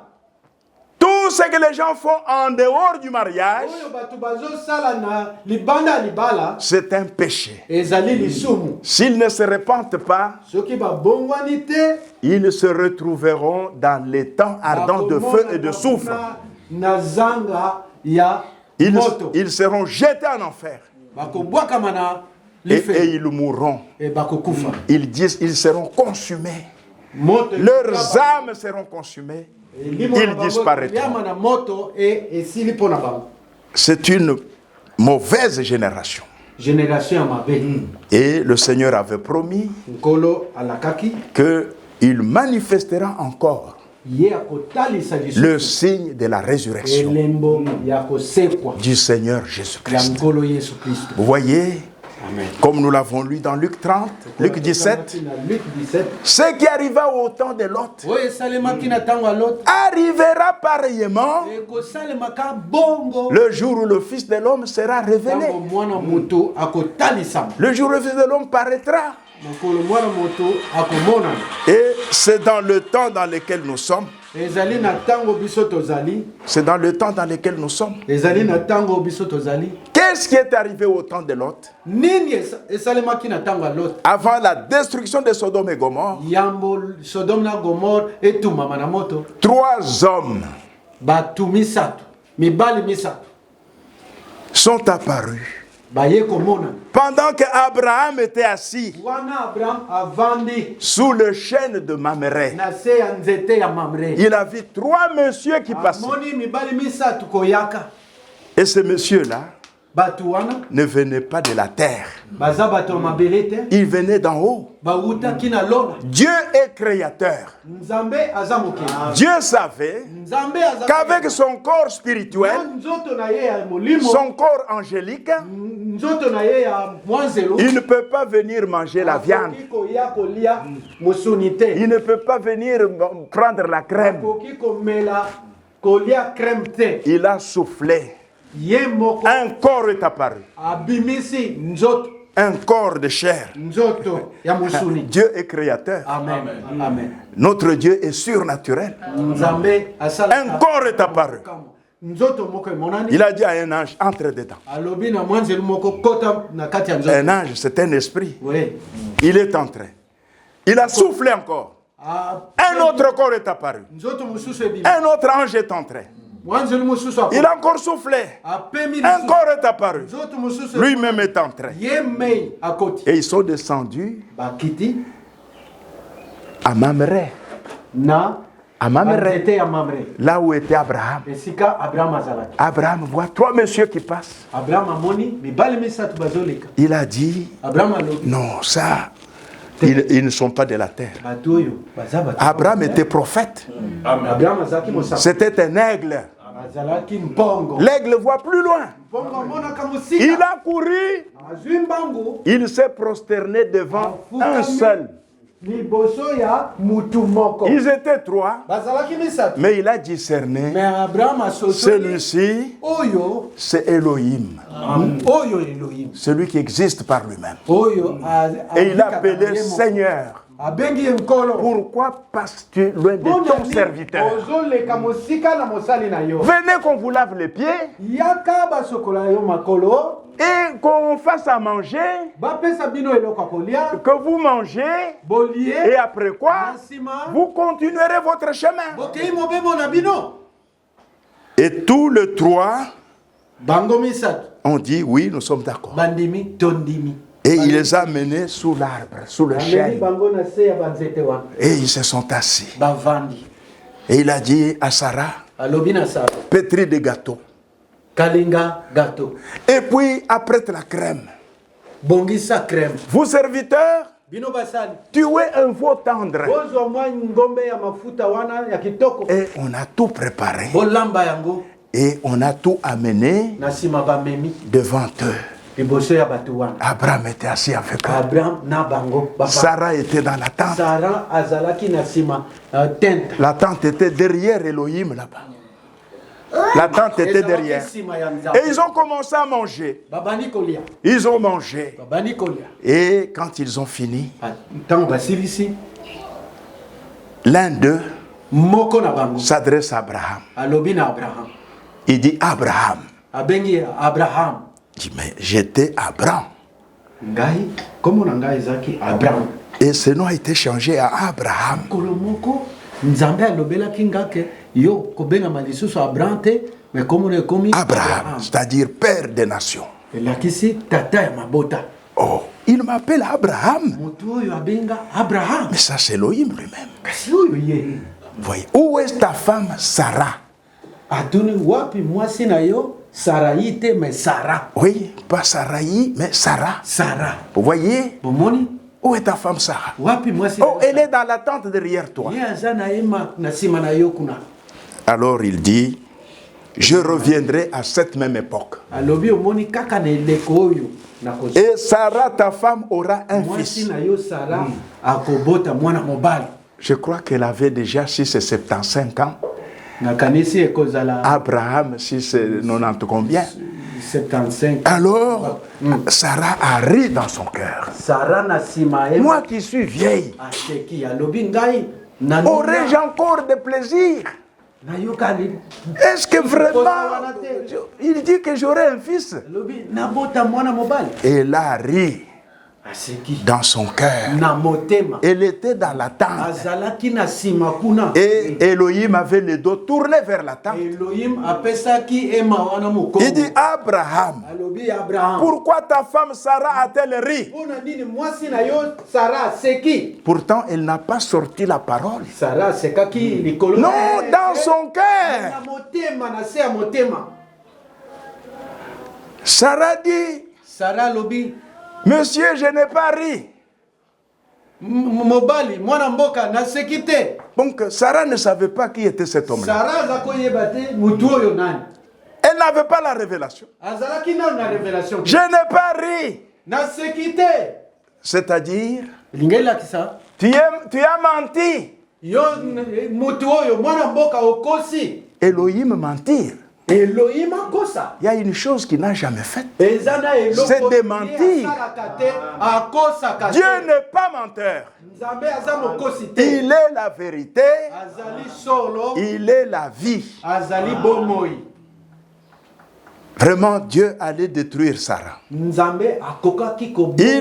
Tout ce que les gens font en dehors du mariage,
Oyo bato bazosala na libanda ya libala
c'est un péché.
ezali lisumu.
S'ils ne se repentent pas,
Soki babongwani te
ils se retrouveront dans les temps ardents de feu et de soufre.
na zanga ya
Ils,
moto
ils seront jetés en enfer
bakobwakama na
et
life
ils mourront.
e bakokufa.
Ils disent ils seront consumés.
Moto
Leurs âmes seront consumées. Ils disparaîtront.
yama na moto e esili pona bango.
C'est une mauvaise génération.
Génération ya mabe.
Et le Seigneur avait promis
Nkolo alakaki
qu'il manifestera encore
ye akotalisa
le signe de la résurrection
elembo ya kosekwa
du Seigneur
ya
Jésus-Christ.
nkolo Yesu Kristo.
Vous voyez,
Amen.
comme nous l'avons lu dans Luc 30, Luc 17,
Na Luc 17
ce qui arriva au temps de Lot
oyo esalemaki na ntango ya Lot
arrivera pareillement
ekosalemaka bongo
le jour où le Fils de l'homme sera révélé.
ntango mwana moto akotalisama.
Le jour où le Fils de l'homme paraîtra.
mokolo mwana moto akomonana.
Et c'est dans le temps dans lequel nous sommes.
ezali na ntango biso tozali.
C'est dans le temps dans lequel nous sommes.
ezali na ntango biso tozali.
Qu'est-ce qui est arrivé au temps de Lot?
Nini esalemaki na ntango ya Lot?
Avant la destruction de Sodome et Gomorre,
yambo Sodome na Gomorre etumama na moto.
3 hommes
Batu misato, mibali misato
sont apparus.
baye komona.
Pendant que Abraham était assis
Wana Abraham avandi
sous le chêne de Mamré,
na se ya nzete ya Mamre.
il a vu 3 messieurs qui passaient.
Amoni mibali misato koyaka.
Et ces messieurs-là
Batu wana
ne venaient pas de la terre.
baza bato mabele te.
Ils venaient d'en haut.
Bauta kina lona.
Dieu est créateur.
Nzambe aza mokili.
Dieu savait
Nzambe aza
qu'avec son corps spirituel,
nzoto na ye ya molimo,
son corps angélique,
nzoto na ye ya mwanzelo,
il ne peut pas venir manger la viande.
akoki koya kolia musuni te.
Il ne peut pas venir prendre la crème.
Akoki komela kolia crème te.
Il a soufflé.
Ye moko
Un corps est apparu.
abimisi nzoto,
Un corps de chair.
nzoto ya musuni.
Dieu est créateur.
Amen. Amen.
Notre Dieu est surnaturel.
Nzambe asala
Un corps est apparu.
nzoto moko emonani.
Il a dit à un ange, entre dedans.
Alobi na mwanzelo moko kota na kati ya nzoto.
Un ange, c'est un esprit.
Oui.
Il est entré. Il a soufflé encore. Un autre corps est apparu.
Nzoto mususu ebibi.
Un autre ange est entré.
Mwanzelo mususu apo.
Il a encore soufflé.
Apemi
Un corps est apparu.
nzoto mususu.
Lui-même est entré.
Ye mei akoti.
Et ils sont descendus
Bakiti
à Mamré. À Mamré,
nzete ya Mamre.
là où était Abraham.
Esika Abraham azalaki.
Abraham voit 3 messieurs qui passent.
Abraham amoni mibali misato bazoleka.
Il a dit,
Abraham alobi
non, ça, Ils ne sont pas de la terre. Abraham était prophète. C'était un aigle. L'aigle voit plus loin. Il a couru. Il s'est prosterné devant un seul. Ils étaient trois, mais il a discerné. Celui-ci, c'est Elohim. Celui qui existe par lui-même. Et il a appelé Seigneur. Pourquoi passes-tu loin de ton serviteur? Venez qu'on vous lave les pieds et qu'on fasse à manger, que vous mangez, et après quoi, vous continuerez votre chemin. Et tous les trois ont dit oui, nous sommes d'accord. Et il les a menés sous l'arbre, sous le chêne. Et ils se sont assis. Et il a dit à Sarah, pétris des gâteaux. Et puis apprête la crème. Vous serviteurs, tuez un veau tendre. Et on a tout préparé. Et on a tout amené devant eux. Abraham était assis avec eux. Sarah était dans la tente. La tente était derrière Elohim là-bas. La tente était derrière. Et ils ont commencé à manger. Ils ont mangé. Et quand ils ont fini, l'un d'eux s'adresse à Abraham. Il dit Abraham. Il dit mais j'étais Abraham. Et ce nom a été changé à Abraham. Abraham, c'est-à-dire père des nations. Oh, il m'appelle Abraham. Mais ça, c'est Elohim lui-même. Voyez, où est ta femme Sarah? Oui, pas Saraï, mais Sarah. Vous voyez? Où est ta femme Sarah? Oh, elle est dans la tente derrière toi. Alors il dit, je reviendrai à cette même époque. Et Sarah, ta femme, aura un fils. Je crois qu'elle avait déjà 6 et 75 ans. Abraham, 6 et 90 combien? 75. Alors, Sarah a ri dans son cœur. Moi qui suis vieille, aurais-je encore de plaisir? Est-ce que vraiment il dit que j'aurai un fils? Et elle a ri dans son cœur. Elle était dans la tente. Et Elohim avait le dos tourné vers la tente. Il dit Abraham, pourquoi ta femme Sarah a-t-elle ri? Pourtant elle n'a pas sorti la parole. Non, dans son cœur. Sarah dit, monsieur, je n'ai pas ri. Donc Sarah ne savait pas qui était cet homme-là. Elle n'avait pas la révélation. Je n'ai pas ri. C'est-à-dire, tu as menti. Elohim mentir. Il y a une chose qu'il n'a jamais faite. C'est de mentir. Dieu n'est pas menteur. Il est la vérité. Il est la vie. Vraiment, Dieu allait détruire Sarah. Il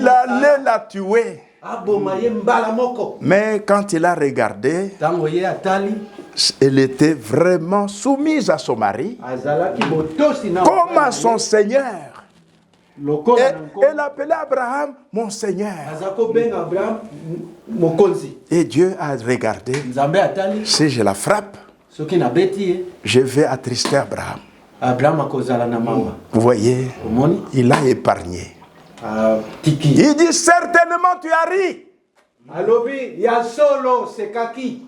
allait la tuer. Mais quand il a regardé, elle était vraiment soumise à son mari, comme à son Seigneur. Elle appelait Abraham mon Seigneur. Et Dieu a regardé, si je la frappe, je vais attrister Abraham. Vous voyez, il a épargné. Il dit certainement tu as ri.
Alobi ya solo sekaki.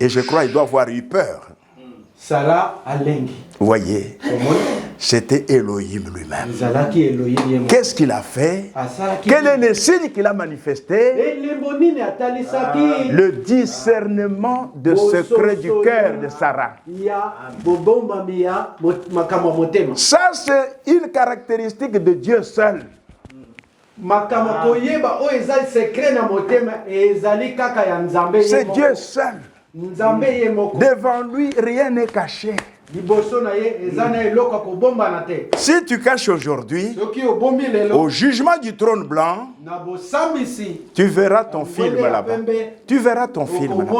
Et je crois qu'il doit avoir eu peur.
Sala alengi.
Vous voyez, c'était Elohim lui-même.
Zalaki Elohim.
Qu'est-ce qu'il a fait? Quel est le signe qu'il a manifesté? Le discernement de secret du cœur de Sarah. Ça, c'est une caractéristique de Dieu seul. C'est Dieu seul. Devant lui, rien n'est caché. Si tu caches aujourd'hui, au jugement du trône blanc, tu verras ton film là-bas. Tu verras ton film là-bas.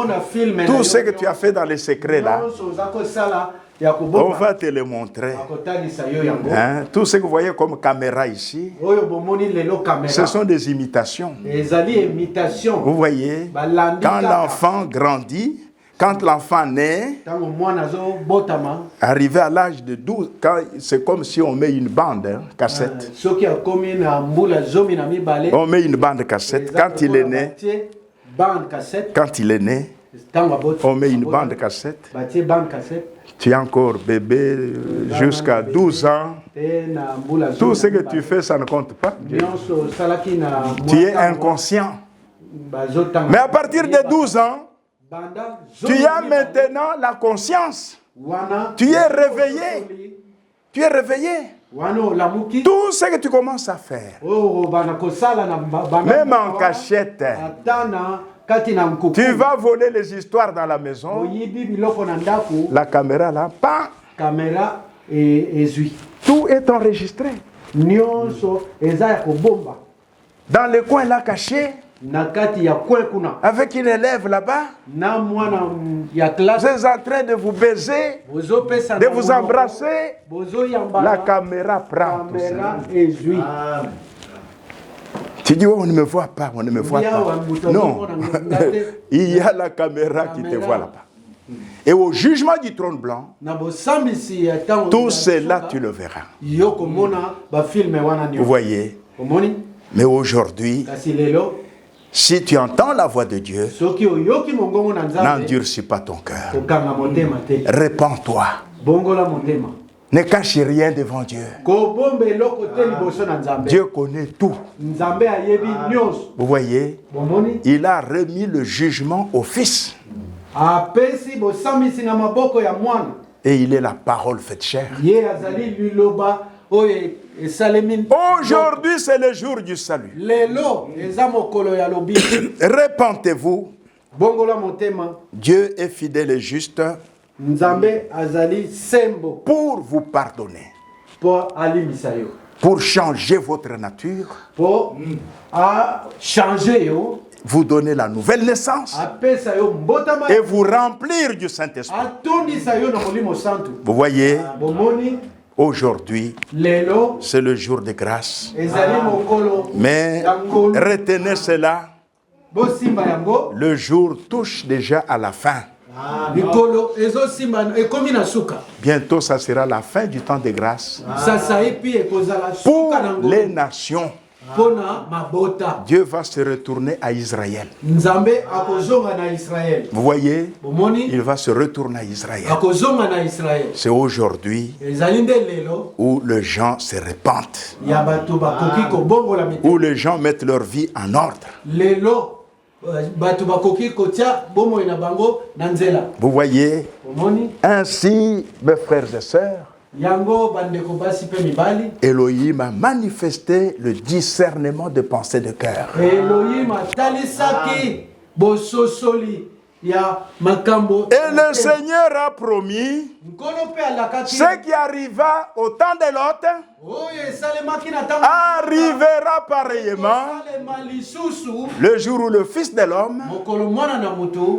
Tout ce que tu as fait dans les secrets là, on va te le montrer. Hein? Tout ce que vous voyez comme caméra ici, ce sont des imitations. Vous voyez, quand l'enfant grandit, quand l'enfant naît, arrivé à l'âge de 12, c'est comme si on met une bande, cassette. On met une bande cassette. Quand il est né, on met une bande cassette. Tu es encore bébé jusqu'à 12 ans. Tout ce que tu fais, ça ne compte pas. Tu es inconscient. Mais à partir de 12 ans, tu as maintenant la conscience. Tu es réveillé. Tu es réveillé. Tout ce que tu commences à faire, même en cachette, tu vas voler les histoires dans la maison. La caméra là, pas. Tout est enregistré. Dans le coin là caché, avec une élève là-bas, vous êtes en train de vous baiser, de vous embrasser. La caméra prend tout ça. Tu dis, oh, on ne me voit pas, on ne me voit pas. Non, il y a la caméra qui te voit là-bas. Et au jugement du trône blanc, tout cela, tu le verras. Vous voyez? Mais aujourd'hui, si tu entends la voix de Dieu, n'endurcis pas ton cœur. Répands-toi. Ne cache rien devant Dieu. Dieu connaît tout. Vous voyez, il a remis le jugement au Fils. Et il est la parole faite chair. Aujourd'hui, c'est le jour du salut. Répentez-vous. Dieu est fidèle et juste pour vous pardonner, pour changer votre nature, vous donner la nouvelle naissance et vous remplir du Saint-Esprit. Vous voyez, aujourd'hui, c'est le jour de grâce. Mais retenez cela, le jour touche déjà à la fin. Bientôt, ça sera la fin du temps de grâce pour les nations. Dieu va se retourner à Israël. Vous voyez, il va se retourner à Israël. C'est aujourd'hui où les gens se repentent, où les gens mettent leur vie en ordre. Vous voyez, ainsi, mes frères et sœurs, Elohim a manifesté le discernement de pensée de cœur. Et le Seigneur a promis ce qui arriva au temps de Lot arrivera pareillement le jour où le Fils de l'homme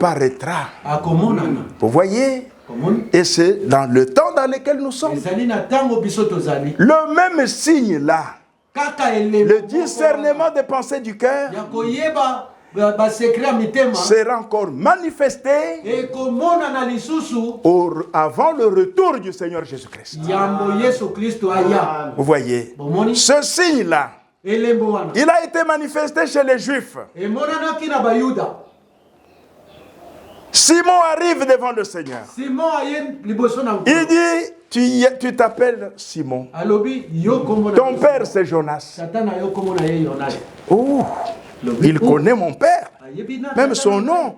paraîtra. Vous voyez? Et c'est dans le temps dans lequel nous sommes. Le même signe là, le discernement des pensées du cœur, sera encore manifesté avant le retour du Seigneur Jésus-Christ. Vous voyez, ce signe-là
elembo wana
Il a été manifesté chez les Juifs.
emonanaki na bayuda.
Simon arrive devant le Seigneur.
Simon aye liboso na nkolo.
Il dit, tu t'appelles Simon.
Alobi yo kombo na
Ton père c'est Jonas.
Satana yo kombo na ye Yonas.
Oh, il connaît mon père.
Ayebi na
Même son nom.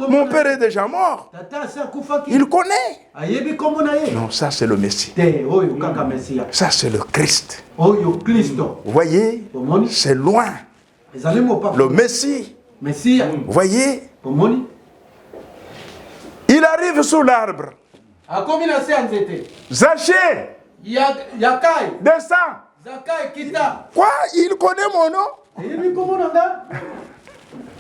Mon père est déjà mort.
Tata sa kufaki.
Il connaît.
Ayebi kombo na ye.
Non, ça c'est le Messie.
Te oyo kaka Mesia.
Ça c'est le Christ.
Oyo Kristo.
Vous voyez,
Pomoni.
c'est loin.
Ezali mo papa.
Le Messie.
Mesia.
Vous voyez,
Pomoni.
il arrive sous l'arbre.
Akomi na se anzete.
Zachée,
Yakai.
descends.
Zakai kita.
Quoi? Il connaît mon nom?
Ayebi kombo na nga.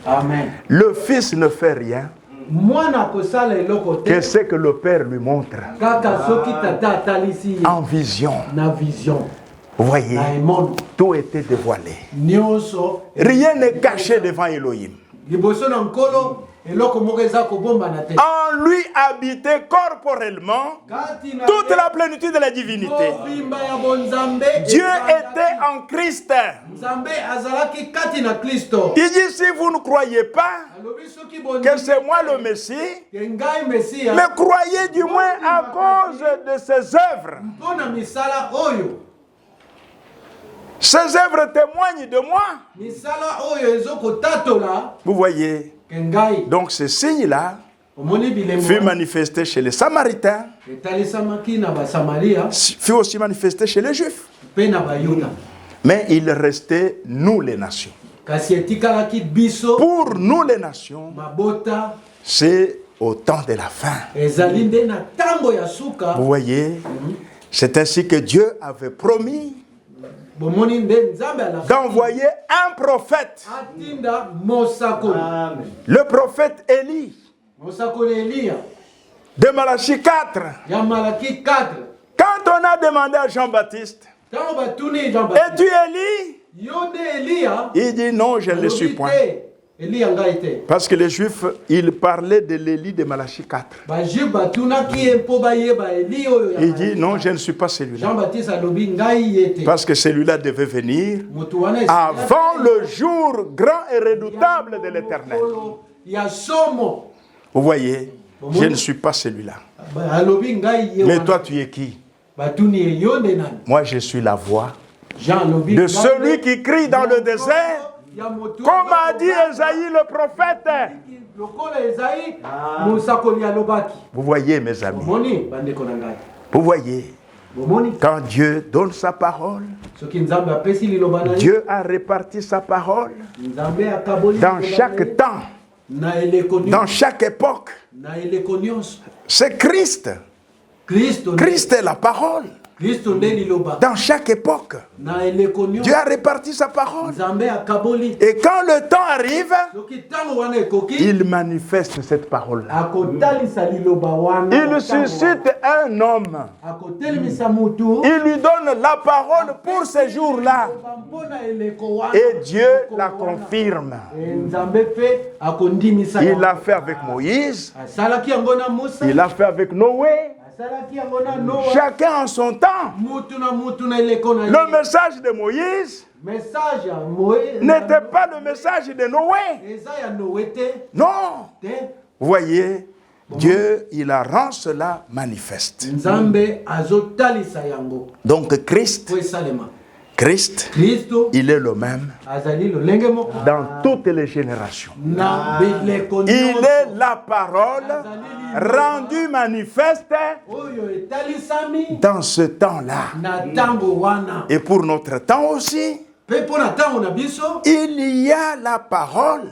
Amen.
Le Fils ne fait rien
Mwana kosala eloko te.
que ce que le Père lui montre
Kaka soki tata atalisi
en vision.
na vision.
Vous voyez,
Na emono.
tout était dévoilé.
Nyonso.
Rien n'est caché devant Elohim.
Liboso na nkolo eloko moko eza kobomba na te.
En lui habitait corporellement
Kati na
toute la plénitude de la divinité.
bimba ya bonzambe.
Dieu était en Christ.
Nzambe azalaki kati na Kristo.
Il dit, si vous ne croyez pas
Alobi soki
que c'est moi le Messie,
ngai Mesia.
mais croyez du moins à cause de ses œuvres.
Mpona misala oyo.
Ces œuvres témoignent de moi.
Misala oyo ezokotatola
Vous voyez,
ke ngai.
donc ce signe-là
Omoni bilembo.
fut manifesté chez les Samaritains,
Etalisamaki na Basamaria
fut aussi manifesté chez les Juifs.
pe na Bayuda.
Mais il restait nous les nations.
Kasi etikalaki biso
Pour nous les nations,
mabota
c'est au temps de la fin.
ezali nde na tango ya suka.
Vous voyez, c'est ainsi que Dieu avait promis
Bomoni nde Nzambe alaki
d'envoyer un prophète,
atinda mosakoli.
le prophète Élie,
Mosakoli Elia
de Malachie 4.
ya Malaki 4.
Quand on a demandé à Jean-Baptiste,
Tango batuni Jean-Baptiste.
es-tu Élie?
Yo nde Elia.
Il dit non, je ne le suis
Alobi
point.
te, Elia ngai te.
Parce que les Juifs, ils parlaient de l'Élie de Malachie 4.
Bajuif batunaki ye mpo bayeba Eli oyo ya
Il dit
Malaki.
non, je ne suis pas celui-là.
Jean-Baptiste alobi ngai ye te.
Parce que celui-là devait venir
Moto wana
avant le jour grand et redoutable de l'Éternel.
ya somo.
Vous voyez, je ne suis pas celui-là.
Alobi ngai ye
Mais
wana.
toi, tu es qui?
Batuni ye yo nde nani.
Moi, je suis la voix
Jean alobi
de
ngai
celui
nde-
qui crie dans le désert,
ya moto
comme a
wana
dit Esaïe le prophète.
lokola Esaïe mosakoli alobaki.
Vous voyez, mes amis,
Bomoni bandeko na ngai.
vous voyez,
Bomoni
quand Dieu donne sa parole,
soki Nzambe apesi liloba na ye.
Dieu a réparti sa parole
Nzambe akaboli
dans
liloba na ye.
chaque temps,
Na eleko nyonso.
dans chaque époque.
Na eleko nyonso.
C'est Christ.
Kristo nde-
Christ est la parole.
Kristo nde liloba.
Dans chaque époque,
Na eleko nyonso.
Dieu a réparti sa parole.
Nzambe akaboli.
Et quand le temps arrive,
Soki tango wana ekoki
il manifeste cette parole-là.
akotalisa liloba wana.
Il suscite un homme.
Akotelemisa mutu.
Il lui donne la parole pour ces jours-là.
Mpona eleko wana.
Et Dieu la confirme.
Nzambe pe akondimisa.
Il l'a fait avec Moïse.
Asalaki yango na Musa.
Il l'a fait avec Noé.
Asalaki yango na Noa.
Chacun en son temps.
Mutu na eleko na ye.
Le message de Moïse
Message ya Moïse.
n'était pas le message de Noé.
Eza ya Noé te.
Non.
Te.
Vous voyez, Dieu, il a rend cela manifeste.
Nzambe azotalisa yango.
Donc Christ,
Po esalema.
Christ,
Kristo
il est le même
azali lolenge moko.
dans toutes les générations.
Na bileko
Il
nyonso.
est la parole rendue manifeste
Oyo etalisami
dans ce temps-là.
na tango wana.
Et pour notre temps aussi,
Pe mpo na tango na biso
il y a la parole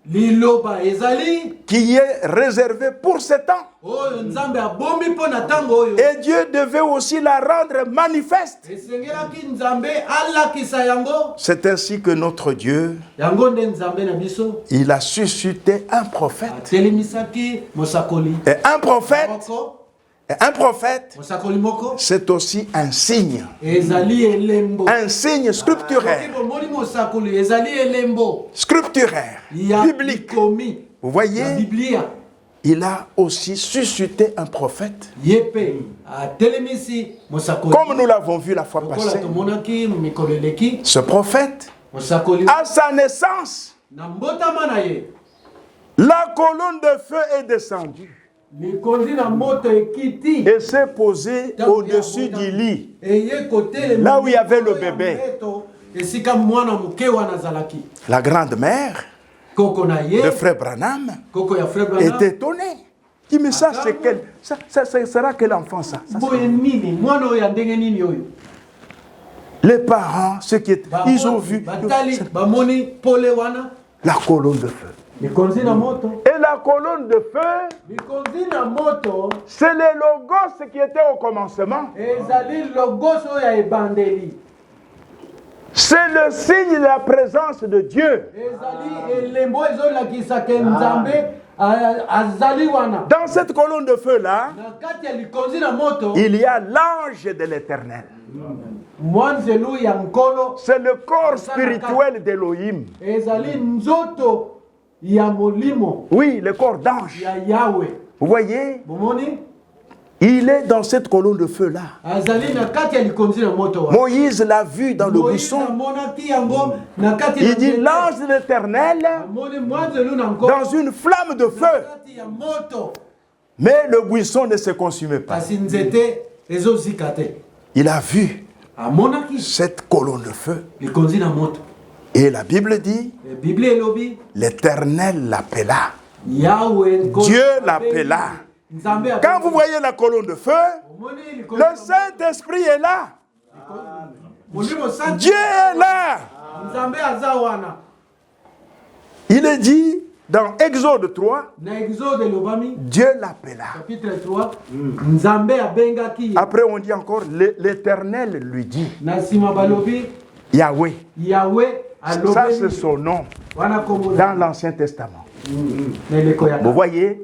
liloba ezali
qui est réservée pour ce temps.
oyo Nzambe abombi mpo na tango oyo.
Et Dieu devait aussi la rendre manifeste.
Esengelaki Nzambe alakisa yango.
C'est ainsi que notre Dieu,
Yango nde Nzambe na biso
il a suscité un prophète.
atelemisaki mosakoli
Et un prophète,
moko.
mosakoli moko, c'est aussi un signe.
Ezali elembo.
Un signe scripturaire.
Soki bomoni mosakoli ezali elembo
Scripturaire.
ya
Biblique.
bikomi
Vous
ya
voyez,
Biblia.
il a aussi suscité un prophète. Comme nous l'avons vu la fois passée, ce prophète, à sa naissance, la colonne de feu est descendue et s'est posée au-dessus du lit, là où il y avait le bébé. La grande-mère de frère Branham est étonnée. Il dit, mais ça, c'est quel, ça sera quel enfant ça? Les parents, ceux qui étaient, ils ont vu la colonne de feu. Et la colonne de feu, c'est les logos qui étaient au commencement. C'est le signe de la présence de Dieu. Dans cette colonne de feu-là, il y a l'ange de l'Éternel. C'est le corps spirituel d'Elohim. Oui, le corps d'ange. Vous voyez? Il est dans cette colonne de feu-là. Moïse l'a vu dans le buisson. Il dit l'ange de l'Éternel dans une flamme de feu. Mais le buisson ne se consumait pas. Il a vu cette colonne de feu. Et la Bible dit, l'Éternel l'appela. Dieu l'appela. Quand vous voyez la colonne de feu, le Saint-Esprit est là. Dieu est là. Il est dit dans Exode 3, Dieu l'appela. Après on dit encore, l'Éternel lui dit. Yahweh. Ça c'est son nom dans l'Ancien Testament. Vous voyez,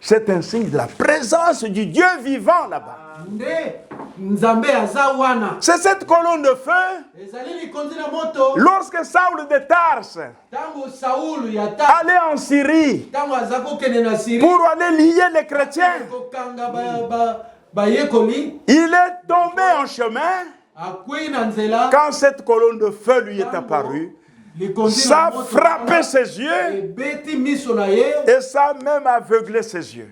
c'est un signe de la présence du Dieu vivant là-bas. C'est cette colonne de feu. Lorsque Saül de Tarse allait en Syrie pour aller lier les chrétiens, il est tombé en chemin. Quand cette colonne de feu lui est apparue, ça a frappé ses yeux et ça a même aveuglé ses yeux.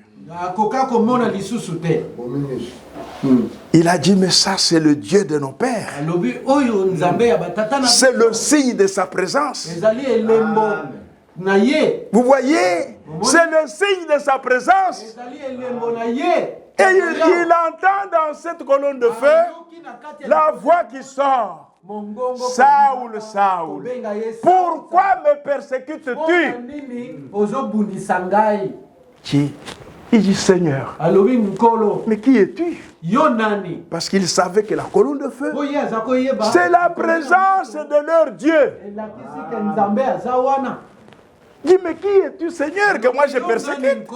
Il a dit, mais ça c'est le Dieu de nos pères. C'est le signe de sa présence. Vous voyez, c'est le signe de sa présence. Et il entend dans cette colonne de feu la voix qui sort. Saül, Saül, pourquoi me persécutes-tu? Il dit, Seigneur, mais qui es-tu? Parce qu'il savait que la colonne de feu, c'est la présence de leur Dieu. Il dit, mais qui es-tu, Seigneur, que moi je persécute?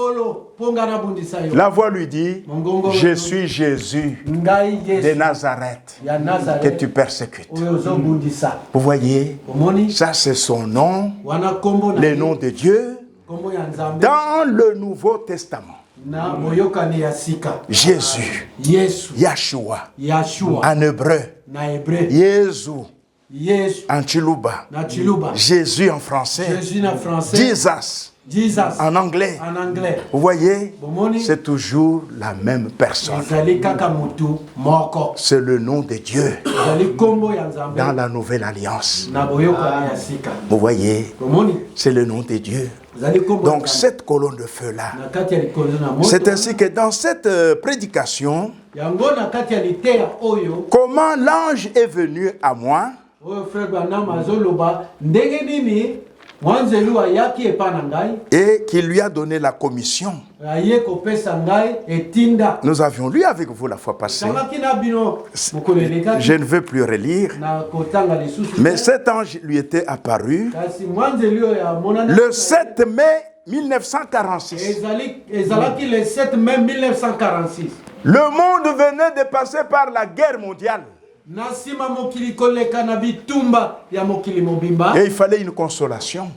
La voix lui dit, je suis Jésus de Nazareth que tu persécutes. Vous voyez, ça c'est son nom, le nom de Dieu, dans le Nouveau Testament. Jésus, Yahshua, en hébreu, Jésus. En Chiluba. Jésus en français. Jesus en anglais. Vous voyez, c'est toujours la même personne. C'est le nom de Dieu dans la nouvelle alliance. Vous voyez, c'est le nom de Dieu. Donc cette colonne de feu là, c'est ainsi que dans cette prédication, comment l'ange est venu à moi, et qui lui a donné la commission. Nous avions lu avec vous la fois passée. Je ne veux plus relire. Mais cet ange lui était apparu le 7 mai 1946. Le monde venait de passer par la guerre mondiale. Et il fallait une consolation.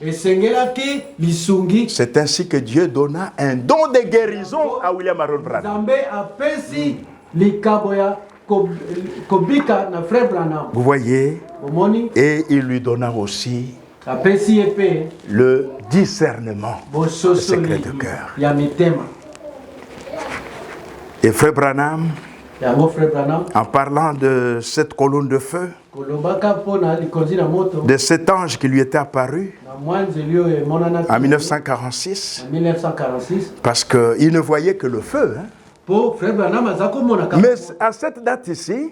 C'est ainsi que Dieu donna un don de guérison à William Aaron Branham. Vous voyez, et il lui donna aussi le discernement, le secret de cœur. Et Frère Branham, en parlant de cette colonne de feu, de cet ange qui lui était apparu en 1946, parce qu'il ne voyait que le feu. Mais à cette date ici,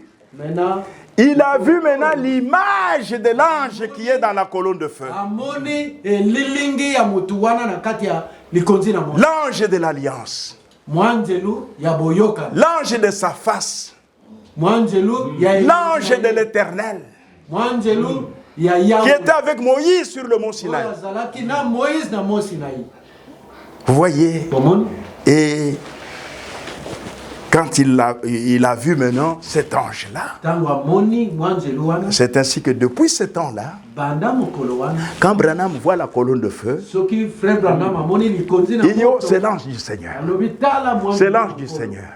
il a vu maintenant l'image de l'ange qui est dans la colonne de feu. L'ange de l'alliance. L'ange de sa face. L'ange de l'Éternel. Qui était avec Moïse sur le mont Sinaï. Vous voyez? Et quand il a vu maintenant cet ange-là, c'est ainsi que depuis ce temps-là, quand Branham voit la colonne de feu, il dit, oh, c'est l'ange du Seigneur. C'est l'ange du Seigneur.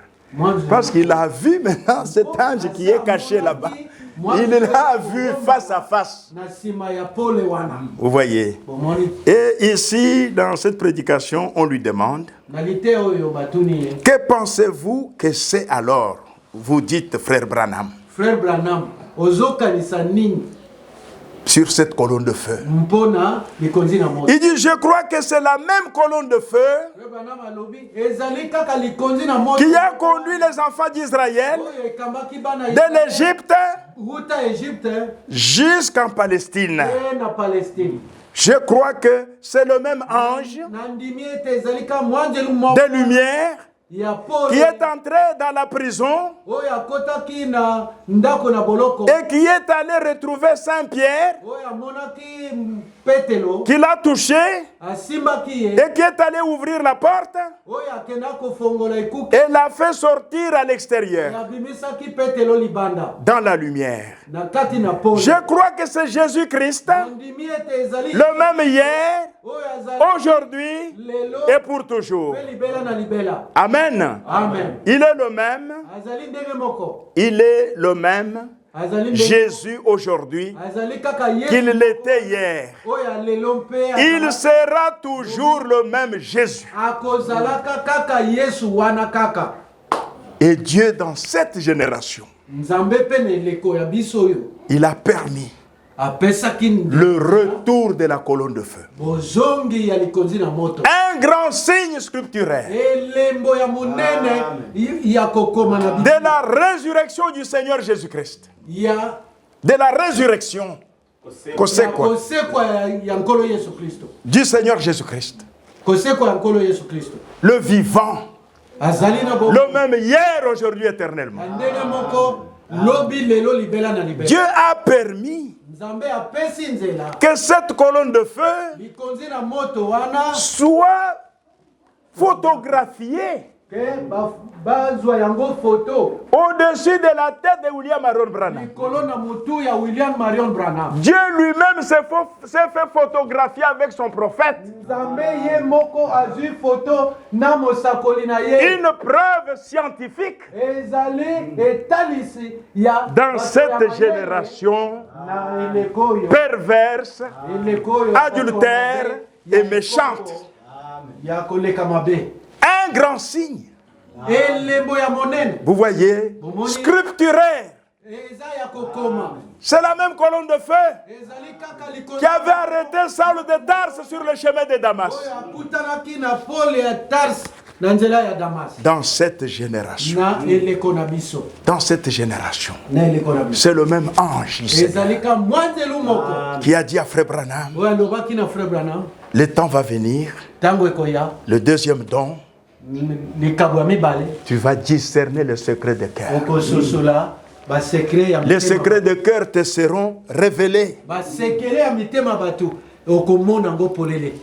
Parce qu'il a vu maintenant cet ange qui est caché là-bas. Il l'a vu face à face. Vous voyez. Et ici, dans cette prédication, on lui demande, que pensez-vous que c'est alors? Vous dites, Frère Branham. Frère Branham, sur cette colonne de feu. Il dit, je crois que c'est la même colonne de feu qui a conduit les enfants d'Israël de l'Égypte jusqu'en Palestine. Je crois que c'est le même ange de lumière qui est entré dans la prison et qui est allé retrouver Saint-Pierre, qui l'a touché et qui est allé ouvrir la porte et l'a fait sortir à l'extérieur dans la lumière. Je crois que c'est Jésus-Christ, le même hier, aujourd'hui et pour toujours. Amen. Amen. Il est le même. Il est le même. Jésus aujourd'hui qu'il l'était hier. Il sera toujours le même Jésus. Et Dieu dans cette génération, il a permis le retour de la colonne de feu. Un grand signe scripturaire de la résurrection du Seigneur Jésus-Christ. De la résurrection du Seigneur Jésus-Christ. Le vivant. Le même hier, aujourd'hui, éternellement. Dieu a permis que cette colonne de feu soit photographiée au-dessus de la tête de William Aaron Branham. Dieu lui-même s'est fait photographier avec son prophète. Une preuve scientifique dans cette génération perverse, adultère et méchante. Un grand signe. Vous voyez, scripturaire. C'est la même colonne de feu qui avait arrêté Saul de Tarse sur le chemin de Damas. Dans cette génération, c'est le même ange qui a dit à Frère Branham, le temps va venir, le deuxième don, tu vas discerner le secret de cœur. Les secrets de cœur te seront révélés.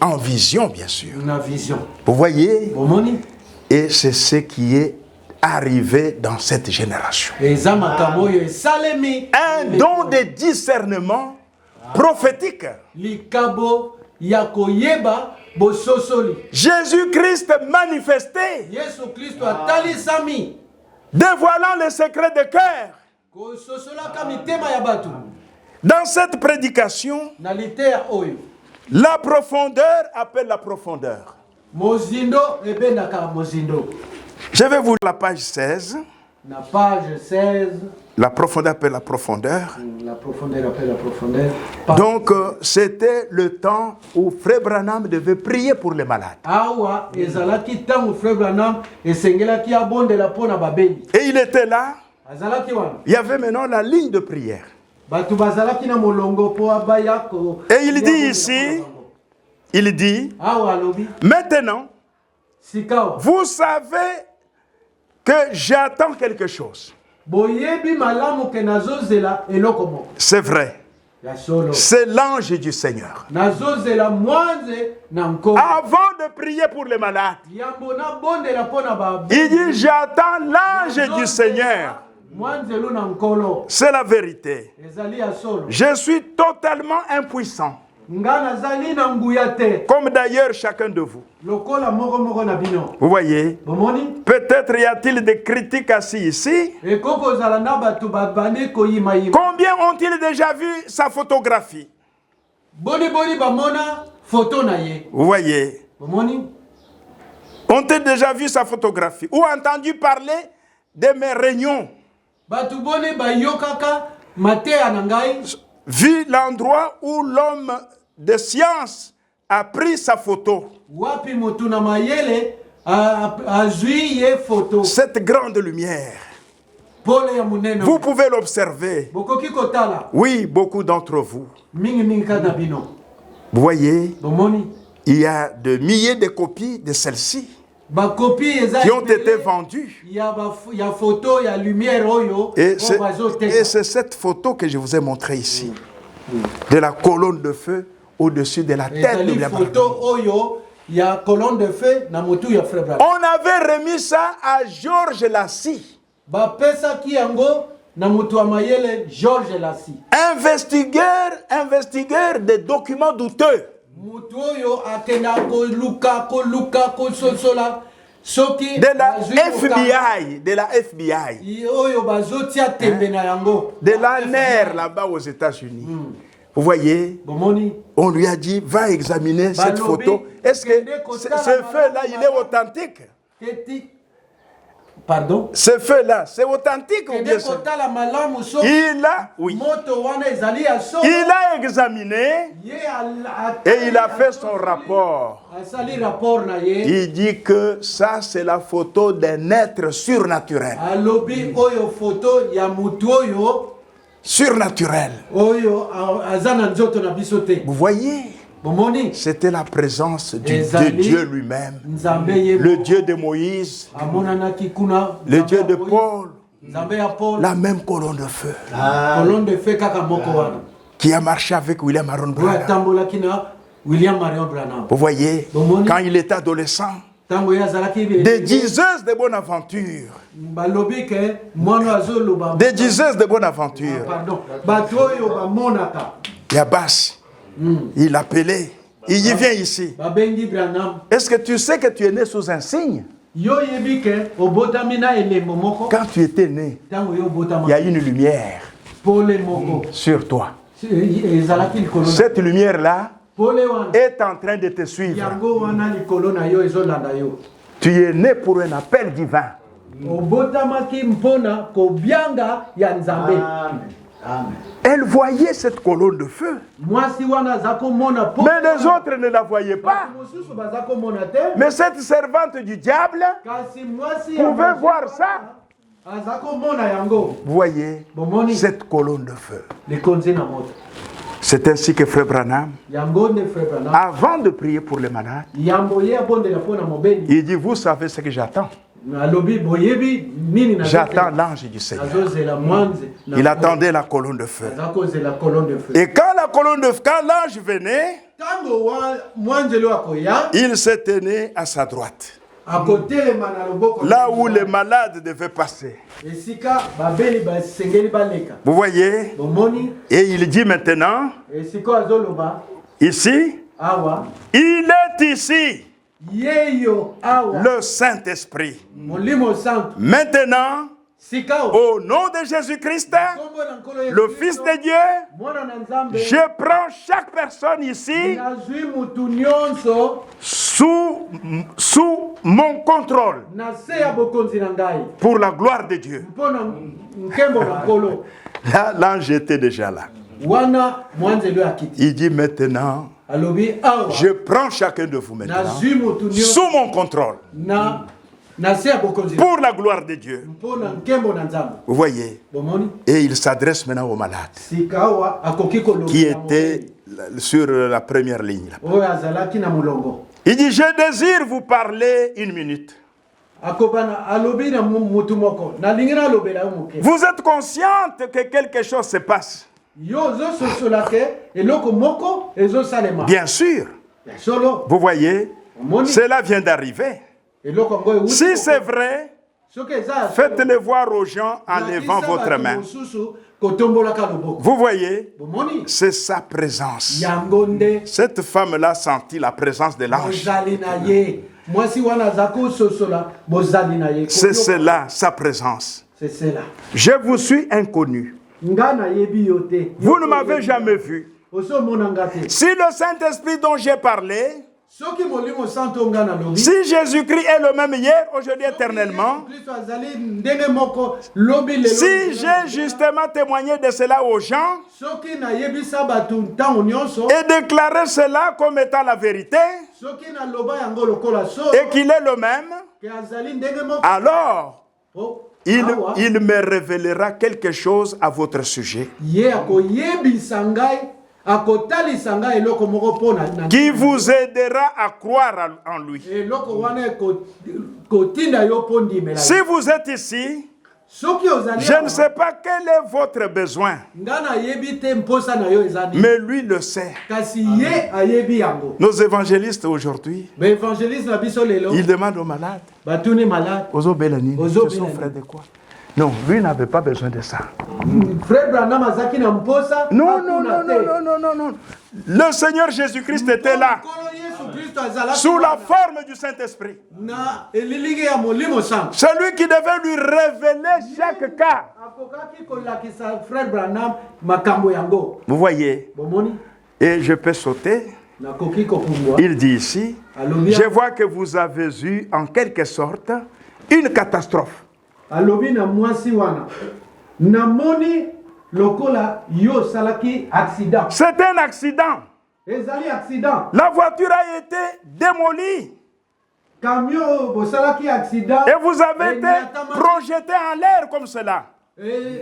En vision, bien sûr. Vous voyez? Et c'est ce qui est arrivé dans cette génération. Un don de discernement prophétique. Jésus-Christ manifesté, dévoilant les secrets de cœur. Dans cette prédication, la profondeur appelle la profondeur. Je vais vous lire la page 16. La profondeur appelle la profondeur. Donc, c'était le temps où Frère Branham devait prier pour les malades. Et il était là. Il y avait maintenant la ligne de prière. Et il dit ici, maintenant, vous savez que j'attends quelque chose. C'est vrai. C'est l'ange du Seigneur. Avant de prier pour les malades, il dit, j'attends l'ange du Seigneur. C'est la vérité. Je suis totalement impuissant. Comme d'ailleurs chacun de vous. Vous voyez, peut-être y a-t-il des critiques assis ici. Combien ont-ils déjà vu sa photographie? Vous voyez, ont-ils déjà vu sa photographie ou entendu parler de mes réunions? Vu l'endroit où l'homme de science a pris sa photo. Cette grande lumière. Vous pouvez l'observer. Oui, beaucoup d'entre vous. Vous voyez, il y a de milliers de copies de celle-ci qui ont été vendues. Et c'est cette photo que je vous ai montrée ici. De la colonne de feu au-dessus de la tête de William Branham. On avait remis ça à Georges Lassie. Investigueur des documents douteux. De la FBI. De la NER là-bas aux États-Unis. Vous voyez, on lui a dit, va examiner cette photo. Est-ce que ce feu-là, il est authentique? Pardon? Ce feu-là, c'est authentique ou bien il a examiné et il a fait son rapport. Il dit que ça, c'est la photo d'un être surnaturel. Surnaturel. Vous voyez? C'était la présence de Dieu lui-même, le Dieu de Moïse, le Dieu de Paul, la même colonne de feu qui a marché avec William Marion Branham. Vous voyez, quand il était adolescent, des diseuses de bonne aventure. Des diseuses de bonne aventure. Yabas. Il appelait, il y vient ici. Est-ce que tu sais que tu es né sous un signe? Quand tu étais né, il y a une lumière sur toi. Cette lumière-là est en train de te suivre. Tu es né pour un appel divin. Elle voyait cette colonne de feu. Mais les autres ne la voyaient pas. Mais cette servante du diable pouvait voir ça. Vous voyez cette colonne de feu. C'est ainsi que Frère Branham, avant de prier pour les malades, il dit, vous savez ce que j'attends. J'attends l'ange du Seigneur. Il attendait la colonne de feu. Et quand l'ange venait, il se tenait à sa droite.
akotelema na loboko
là où les malades devaient passer.
esika babeli basengeli baleka
Vous voyez?
bomoni
Et il dit maintenant,
esika azoloba
ici,
awa
il est ici,
yeyo awa
le Saint-Esprit.
molimo santo
Maintenant,
sika
au nom de Jésus-Christ,
kombo na nkolo Yesu
le Fils de Dieu,
mwana na nzambe
je prends chaque personne ici
nazwi mutu nyonso
sous mon contrôle
na se ya bokonzi na ngai
pour la gloire de Dieu.
mpo na nkembo na nkolo
Là, l'ange était déjà là.
wana mwanzelo ya kiti
Il dit maintenant,
alobi awa
je prends chacun de vous maintenant
nazwi mutu nyonso
sous mon contrôle
na se ya bokonzi
pour la gloire de Dieu.
mpo na nkembo na nzambe
Vous voyez?
bomoni
Et il s'adresse maintenant aux malades
sika awa akoki kolobela
qui étaient sur la première ligne. Là.
oyo azalaki na molongo
Il dit, je désire vous parler une minute.
akobana alobi na mutu moko nalingi nalobela yo moke
Vous êtes consciente que quelque chose se passe?
yo ozososola ke eloko moko ezosalema
Bien sûr.
ya solo
Vous voyez,
omoni
cela vient d'arriver.
eloko yango ewuti
Si c'est vrai,
soki eza ya solo,
faites-le voir aux gens en levant
lakisa
votre
bato
main.
mosusu kotombolaka loboko
Vous voyez,
bomoni
c'est sa présence.
yango nde
Cette femme-là sentit la présence de l'ange.
bozali na ye mwasi wana aza kososola bozali na ye
C'est cela, sa présence.
c'est cela
Je vous suis inconnu.
nga nayebi yo te
Vous ne m'avez jamais vu.
ozomonanga te
Si le Saint-Esprit dont j'ai parlé,
soki molimo santo nga nalobi
si Jésus-Christ est le même hier, aujourd'hui, éternellement,
Kristo azali ndenge moko lobi lelo
si j'ai justement témoigné de cela aux gens
soki nayebisa bato ntango nyonso
et déclaré cela comme étant la vérité
soki naloba yango lokola solo
et qu'il est le même,
ke azali ndenge moko
alors
po
il me révélera quelque chose à votre sujet
ye akoyebisa ngai akotalisa ngai eloko moko mpo na
qui vous aidera à croire en lui.
eloko wana kotinda yo mpo ndimela
Si vous êtes ici,
soki ozali
je ne sais pas quel est votre besoin,
nga nayebi te mposa na yo eza nini
mais lui le sait.
kasi ye ayebi yango
Nos évangélistes aujourd'hui,
baévangéliste na biso lelo
ils demandent aux malades,
batuni malade
aux Bélanines,
Ozo
ce sont
Bélanine.
frères de quoi? Non, lui n'avait pas besoin de ça.
frère branham azaki na mposa
Non, non, non, non, non, non, non, non. Le Seigneur Jésus-Christ était là,
nkolo yesu kristo azalaki
sous la forme du Saint-Esprit.
na elilingi ya molimo santo
C'est lui qui devait lui révéler chaque cas.
akokaki kolakisa frère branham makambo yango
Vous voyez,
bomoni
et je peux sauter.
nakoki kopumbwa
Il dit ici,
alobi
je vois que vous avez eu en quelque sorte une catastrophe.
alobi na mwasi wana namoni lokola yo osalaki accident
C'est un accident.
ezali accident
La voiture a été démolie
camion bosalaki accident
et vous avez été projeté en l'air comme cela.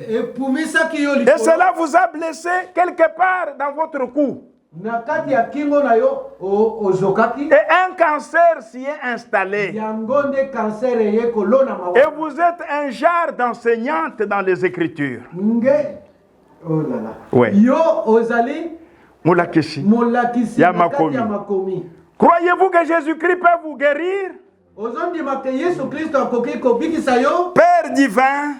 epumisaki yo
Et
likolo
cela vous a blessé quelque part dans votre cou.
na kati ya kingo na yo ozokaki
Et un cancer s'y est installé.
yango nde cancer eye kolona
Et
mawa
vous êtes un genre d'enseignante dans les Écritures.
nge oh là là
Ouais.
yo ozali
Moulakishi.
molakisi
Ya
na kati ya
makomi.
makomi
Croyez-vous que Jésus-Christ peut vous guérir?
ozondima ke yesu kristo akoki kobikisa yo
Père divin,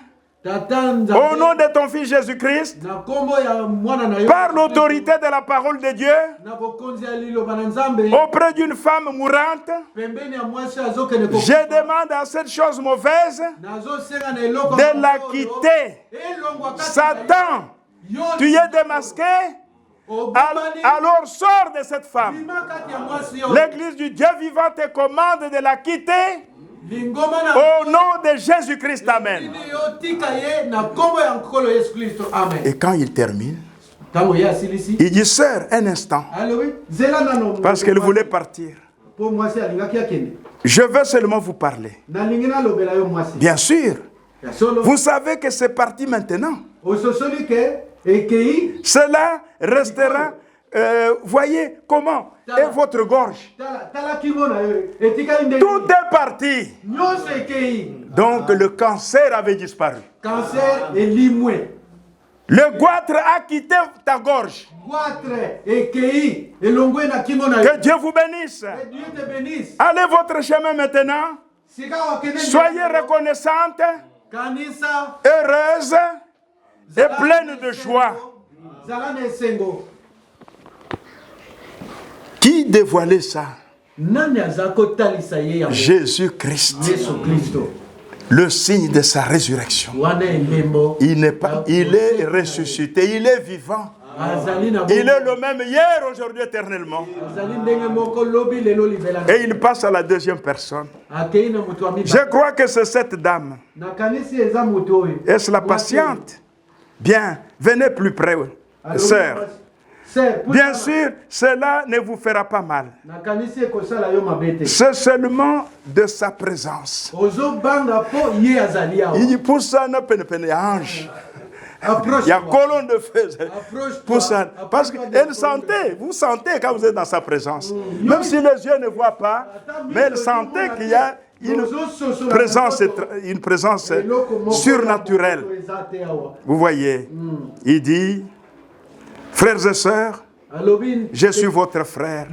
tata
au nom
nzambe
de ton Fils Jésus-Christ,
na kombo ya mwana na yo
par l'autorité de la parole de Dieu,
na bokonzi ya liloba na nzambe
auprès d'une femme mourante,
pembeni ya mwasi azokende
je demande à cette chose mauvaise
nazosenga na eloko
de la quitter.
elongwa kati
Satan,
yo
tu es démasqué, alors sors de cette femme.
bima kati ya mwasi yo
L'église du Dieu vivant te commande de la quitter
lingoma na
au nom de Jésus-Christ. Amen.
Nini yo tika ye na kombo ya nkolo yesu kristo amen
Et quand il termine,
ntango ye asilisi
il dit, sœur, un instant,
alobi zela nano
parce qu'elle voulait partir.
mpo mwasi alingaki akende
Je veux seulement vous parler.
nalingi nalobela yo mwasi
Bien sûr,
ya solo
vous savez que c'est parti maintenant.
ososoli ke ekei
Cela restera, voyez comment, et votre gorge.
tala kingo na yo etikali ndenge
Tout est parti.
nyonso ekei
Donc le cancer avait disparu.
cancer elimwe
Le goitre a quitté ta gorge.
goitre ekei elongwe na kingo na yo
Que Dieu vous bénisse.
Que Dieu te bénisse
Allez votre chemin maintenant. Soyez reconnaissante, heureuse et pleine de joie. Qui dévoilait ça? Jésus-Christ. Le signe de sa résurrection. Il est ressuscité, il est vivant. Il est le même hier, aujourd'hui, éternellement. Et il passe à la deuxième personne. Je crois que c'est cette dame. Est-ce la patiente? Bien, venez plus près, sœur. Bien sûr, cela ne vous fera pas mal. C'est seulement de sa présence. Il pousse un ange. Il y a colonne de feu. Parce qu'elle sentait, vous sentez quand vous êtes dans sa présence. Même si les yeux ne voient pas, mais elle sentait qu'il y a une présence surnaturelle. Vous voyez, il dit, frères et sœurs, je suis votre frère.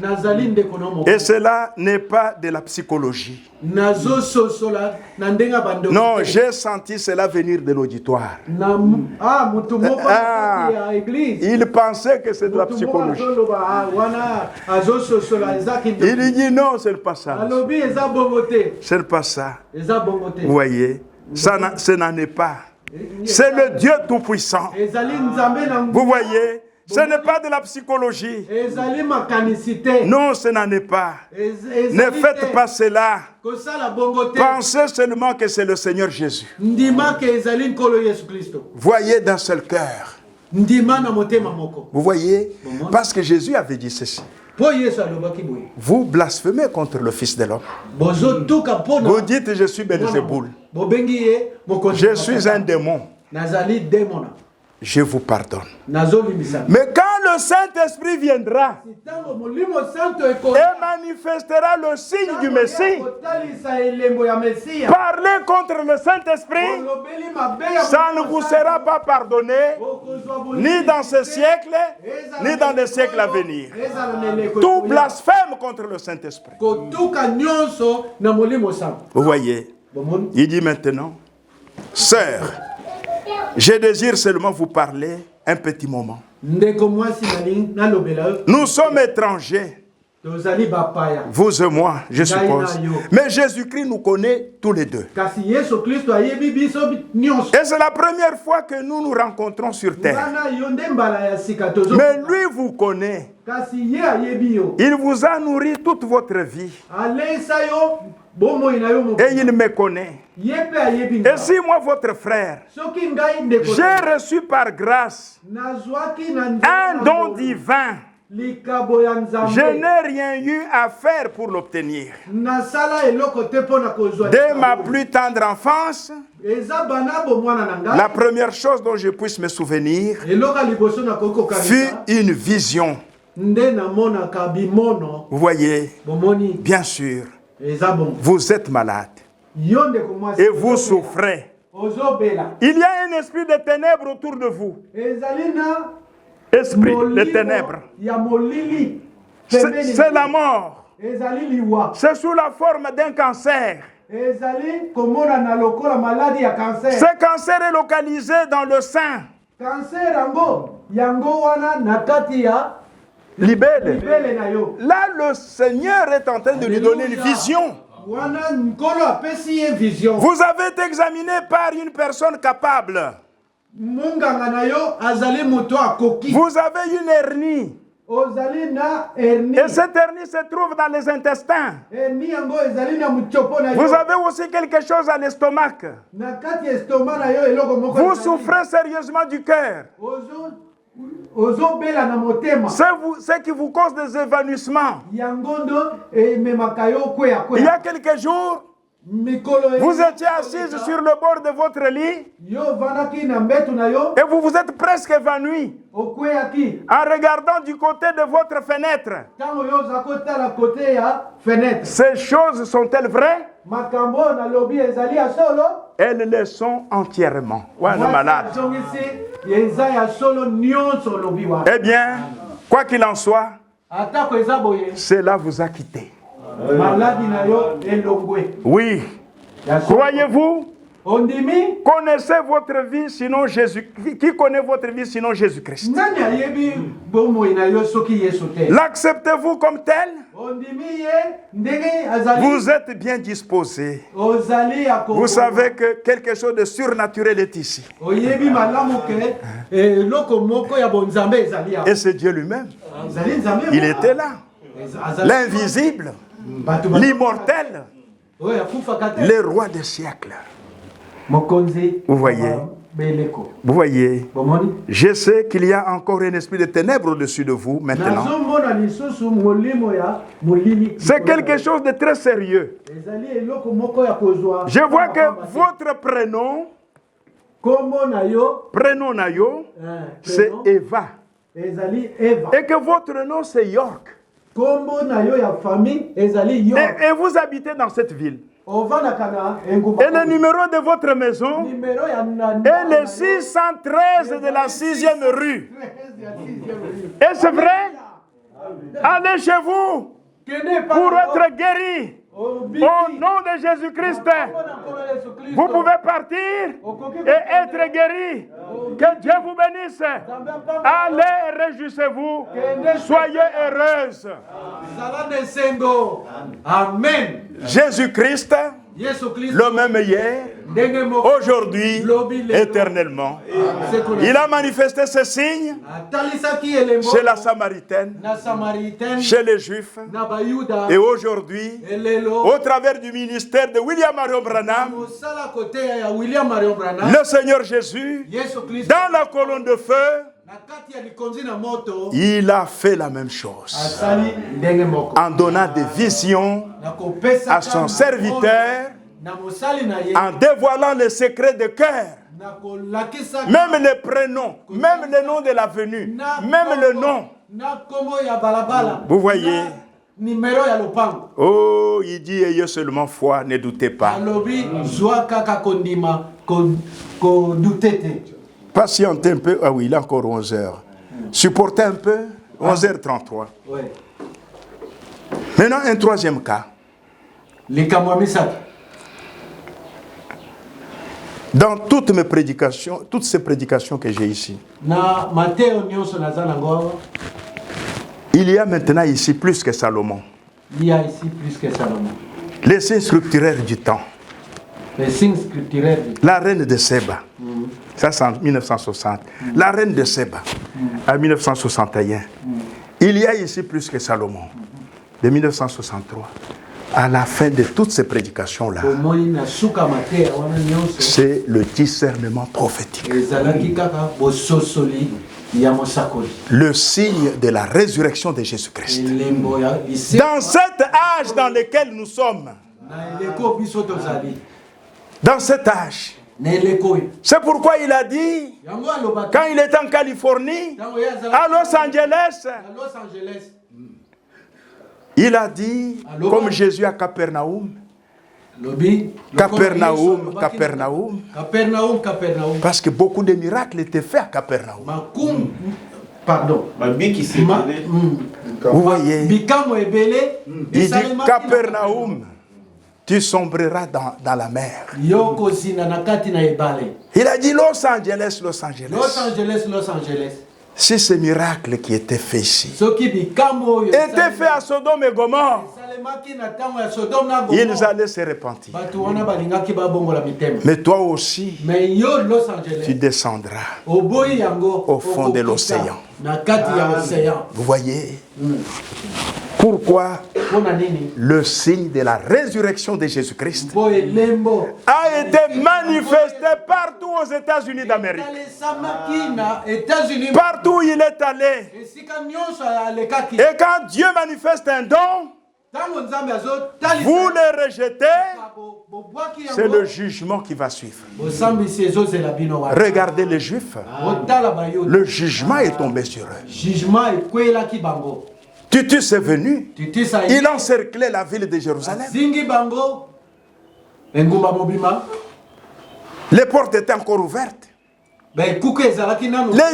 Et cela n'est pas de la psychologie. Non, j'ai senti cela venir de l'auditoire. Il pensait que c'est de la psychologie. Il dit non, ce n'est pas ça. Ce n'est pas ça. Vous voyez, ce n'en est pas. C'est le Dieu Tout-Puissant. Vous voyez, ce n'est pas de la psychologie. Non, ce n'en est pas. Ne faites pas cela. Pensez seulement que c'est le Seigneur Jésus. Voyez d'un seul cœur. Vous voyez, parce que Jésus avait dit ceci. Vous blasphémez contre le Fils de l'homme. Vous dites, je suis Belzéboul. Je suis un démon. Je vous pardonne. Mais quand le Saint-Esprit viendra et manifestera le signe du Messie, parlez contre le Saint-Esprit, ça ne vous sera pas pardonné, ni dans ce siècle, ni dans les siècles à venir. Tout blasphème contre le Saint-Esprit. Vous voyez, il dit maintenant, sœur, je désire seulement vous parler un petit moment. Nous sommes étrangers. Vous et moi, je suppose. Mais Jésus-Christ nous connaît tous les deux. Et c'est la première fois que nous nous rencontrons sur terre. Mais lui vous connaît. Il vous a nourri toute votre vie. Et il me connaît. Et si moi, votre frère, j'ai reçu par grâce un don divin, je n'ai rien eu à faire pour l'obtenir. Dès ma plus tendre enfance, la première chose dont je puisse me souvenir fut une vision. Vous voyez, bien sûr, vous êtes malade et vous souffrez. Il y a un esprit de ténèbres autour de vous. Esprit de ténèbres. C'est la mort. C'est sous la forme d'un cancer. Ce cancer est localisé dans le sein. Libelle. Là, le Seigneur est en train de lui donner une vision. Vous avez été examiné par une personne capable. Vous avez une hernie. Et cette hernie se trouve dans les intestins. Vous avez aussi quelque chose à l'estomac. Vous souffrez sérieusement du cœur. Ce qui vous cause des évanouissements. Il y a quelques jours, vous étiez assise sur le bord de votre lit et vous vous êtes presque évanoui en regardant du côté de votre fenêtre. Ces choses sont-elles vraies? Elles le sont entièrement. Malade. Eh bien, quoi qu'il en soit, cela vous a quitté. Oui, Croyez-vous? Connaissez votre vie sinon Jésus. Qui connaît votre vie sinon Jésus-Christ? L'acceptez-vous comme tel? Vous êtes bien disposé. Vous savez que quelque chose de surnaturel est ici. Et c'est Dieu lui-même. Il était là. L'invisible, l'immortel, le roi des siècles. Vous voyez? Vous voyez? Je sais qu'il y a encore un esprit de ténèbres au-dessus de vous maintenant. C'est quelque chose de très sérieux. Je vois que votre prénom Nayo, c'est Eva. Et que votre nom c'est York. Et vous habitez dans cette ville. Et le numéro de votre maison est le 613 de la 6e rue. Et c'est vrai? Allez chez vous pour être guéri. Au nom de Jésus-Christ, vous pouvez partir et être guéri. Que Dieu vous bénisse. Allez et réjouissez-vous. Soyez heureuses. Amen. Jésus-Christ, le même hier, aujourd'hui, éternellement. Il a manifesté ses signes chez la Samaritaine, chez les Juifs, et aujourd'hui, au travers du ministère de William Marion Branham, le Seigneur Jésus, dans la colonne de feu, il a fait la même chose en donnant des visions à son serviteur, en dévoilant les secrets de cœur, même les prénoms, même le nom de la venue, même le nom. Vous voyez? Oh, il dit ayez seulement foi, ne doutez pas. Patientez un peu. Ah oui, il est encore 11h. Supportez un peu. 11h33. Maintenant, un troisième cas. Dans toutes mes prédications, toutes ces prédications que j'ai ici, il y a maintenant ici plus que Salomon.
Il y a ici plus que Salomon.
Les signes scripturaires du temps.
Les signes scripturaires du temps.
La reine de Séba. Ça, c'est en 1960. La reine de Séba, en 1961. Il y a ici plus que Salomon. De 1963. À la fin de toutes ces prédications-là, c'est le discernement prophétique. Le signe de la résurrection de Jésus-Christ. Dans cet âge dans lequel nous sommes, dans cet âge, c'est pourquoi il a dit, quand il était en Californie, à Los Angeles, il a dit, comme Jésus à Capernaum, Capernaum. Parce que beaucoup de miracles étaient faits à Capernaum. Vous voyez, il dit Capernaum, tu sombreras dans la mer. Il a dit Los Angeles. Si ces miracles qui étaient faits ici étaient faits à Sodome et Gomorrhe, ils allaient se repentir. Mais toi aussi, tu descendras au fond de l'océan. Vous voyez? Pourquoi le signe de la résurrection de Jésus-Christ a été manifesté partout aux États-Unis d'Amérique. Partout où il est allé. Et quand Dieu manifeste un don, vous le rejetez, c'est le jugement qui va suivre. Regardez les Juifs. Le jugement est tombé sur eux. Titus est venu. Il encerclait la ville de Jérusalem. Les portes étaient encore ouvertes. Les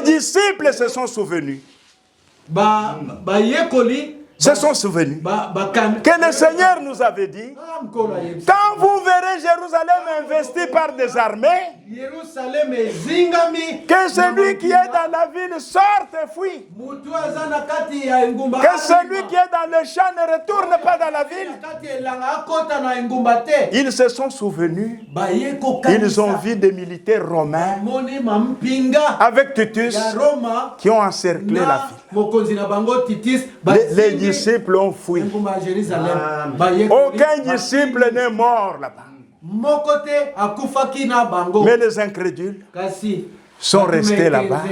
disciples se sont souvenus. Que le Seigneur nous avait dit, quand vous verrez Jérusalem investie par des armées,
Yerusalemu ezingami,
que celui qui est dans la ville sorte et fuit.
mutu aza na kati ya engumba,
Que celui qui est dans le champ ne retourne pas dans la ville.
na kati ya elanga akota na engumba te.
Ils se sont souvenus,
Baye kokanisa,
ils ont vu des militaires romains
moni mampinga
avec Titus
ya Roma
qui ont encerclé la
na
ville.
mokonzi na bango Titus
Les disciples ont fui.
engumba ya Jérusalem. Baye
Aucun disciple n'est mort là-bas.
moko te akufaki na bango,
Mais les incrédules
kasi
sont restés là-bas.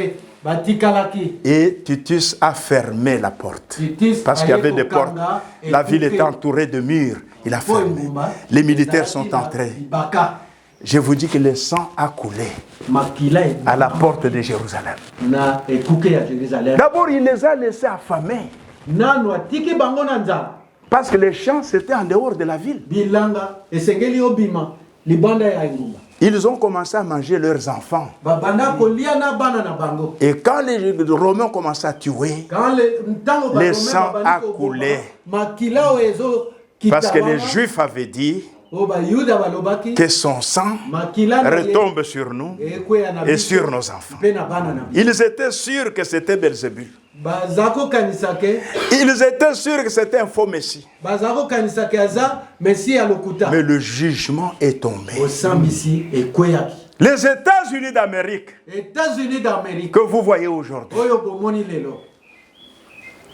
batikalaki.
Et Titus a fermé la porte.
Titus
Parce qu'il y avait
aye
des portes.
kokanga,
La ville
ekuke,
était entourée de murs. Il a
po
fermé.
engumba,
Les militaires
ezalaki
sont
na
entrés.
libaka,
Je vous dis que le sang a coulé
makila
à la porte de Jérusalem.
na ekuke ya Jérusalem.
D'abord, il les a laissés affamés.
Nanu atiki bango na nzala,
Parce que les champs, c'était en dehors de la ville.
bilanga esengeli obima libanda ya engumba.
Ils ont commencé à manger leurs enfants.
Babanda kolia na bana na bango.
Et quand les Romains ont commencé à tuer,
Quand ntango
le
barome
sang
babandi
a
koboma,
coulé.
makila oyo ezo
parce que les
kitawana,
Juifs avaient dit
oyo bayuda balobaki
que son sang
makila na ye
retombe sur nous
ekweya na
et
biso,
sur nos enfants.
mpe na bana na biso.
Ils étaient sûrs que c'était Belzébul.
baza kokanisa ke
Ils étaient sûrs que c'était un faux messie.
baza kokanisa ke aza mesi ya lokuta,
Mais le jugement est tombé.
osambisi ekweyaki.
Les États-Unis d'Amérique
États-Unis d'Amérique
que vous voyez aujourd'hui,
oyo bomoni lelo,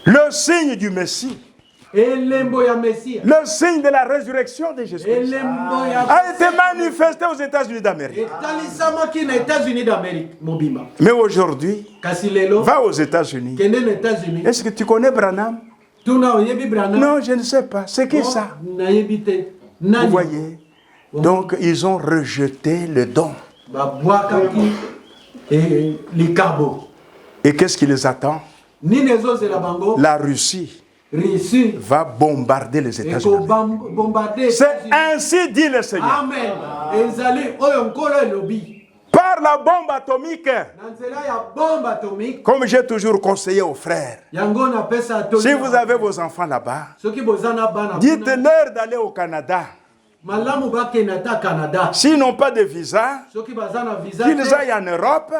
le signe du Messie,
elembo ya mesia,
le signe de la résurrection de Jésus
elembo ya
a été manifesté aux États-Unis d'Amérique.
etalisamaki na États-Unis d'Amérique mobimba.
Mais aujourd'hui,
Kasi lelo
va aux États-Unis.
kende na États-Unis,
Est-ce que tu connais Branham?
tuna oyebi Branham?
Non, je ne sais pas. C'est qui ça?
Nayebi te.
Vous
Nani
voyez? Donc, ils ont rejeté le don.
babwakaki likabo.
Et qu'est-ce qui les attend?
Nini ezozela bango?
La Russie
Russie
va bombarder les États-Unis.
ekobombarde.
C'est ainsi dit le Seigneur.
Amen. Ezali oyo nkolo elobi.
Par la bombe atomique,
Na nzela ya bombe atomique,
comme j'ai toujours conseillé aux frères,
yango napesa atomique.
si vous avez vos enfants là-bas,
soki bozana bana kuna,
dites-leur d'aller au Canada.
malamu bakende ata Canada.
S'ils n'ont pas de visa,
Soki bazana visa
qu'ils
te,
aillent en Europe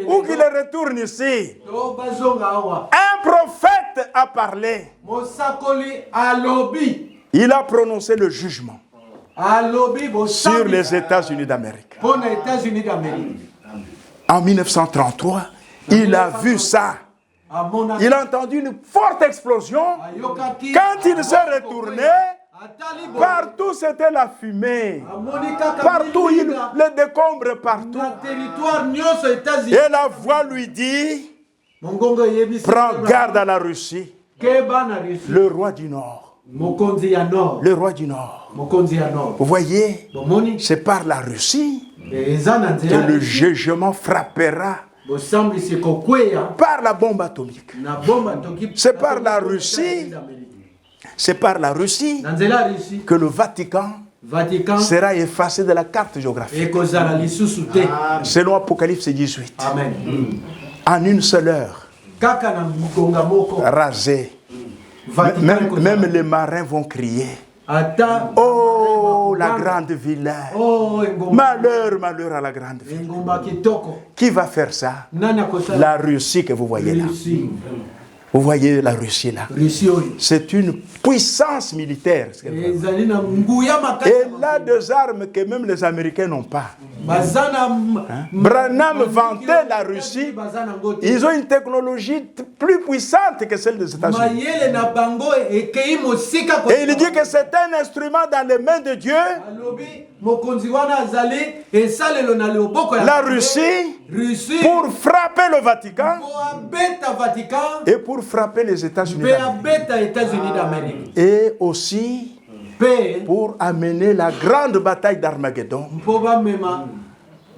ou qu'ils retournent ici.
to bazonga awa.
Un prophète a parlé.
Mosakoli alobi.
Il a prononcé le jugement
Alobi
sur
bosambi
les États-Unis d'Amérique.
pour les États-Unis d'Amérique.
En 1933, il a vu ça.
Amona
Il a entendu une forte explosion.
ayokaki.
Quand il s'est retourné,
Atali bo-
partout c'était la fumée.
amoni kaka
Partout,
milinga
les décombres partout.
na territoire nyonso États-Unis.
Et la voix lui dit,
Mongongo yebisi.
prends garde à la Russie,
Keba na Russie.
le roi du Nord.
Mokonzi ya Nord.
Le roi du Nord.
Mokonzi ya Nord.
Vous voyez,
Bomoni
c'est par la Russie
eza na
que
nzela.
le jugement frappera
Bosambisi kokweya
par la bombe atomique.
na bomba toki.
C'est par la Russie. C'est par la Russie
Na nzela Russie.
que le Vatican
Vatican
sera effacé de la carte géographique.
ekozala lisusu te.
Selon Apocalypse 18.
Amen.
En une seule heure,
Kaka na ngonga moko.
rasé.
Vatican
Même
ekozala.
les marins vont crier.
Ata
Oh, la grande ville.
oh engomba.
Malheur, malheur à la grande ville.
Engomba kitoko.
Qui va faire ça?
Nani akosala?
La Russie que vous voyez là.
Russie.
Vous voyez la Russie là.
Russie oyo.
C'est une puissance militaire.
Ezali na nguya makasi.
Et là, des armes que même les Américains n'ont pas.
Bazana
Branham vantait la Russie.
Bazana ngote.
Ils ont une technologie plus puissante que celle des États-Unis.
Mayele na bango ekei mosika ko.
Et il dit que c'est un instrument dans les mains de Dieu.
Alobi mokonzi wana azali esalelo na loboko ya
La Russie,
Russie
pour frapper le Vatican
po abeta Vatican
et pour frapper les États-Unis
pe
d'Amérique.
abeta États-Unis d'Amérique.
Et aussi
Pe
pour amener la grande bataille d'Armageddon.
mpo bamema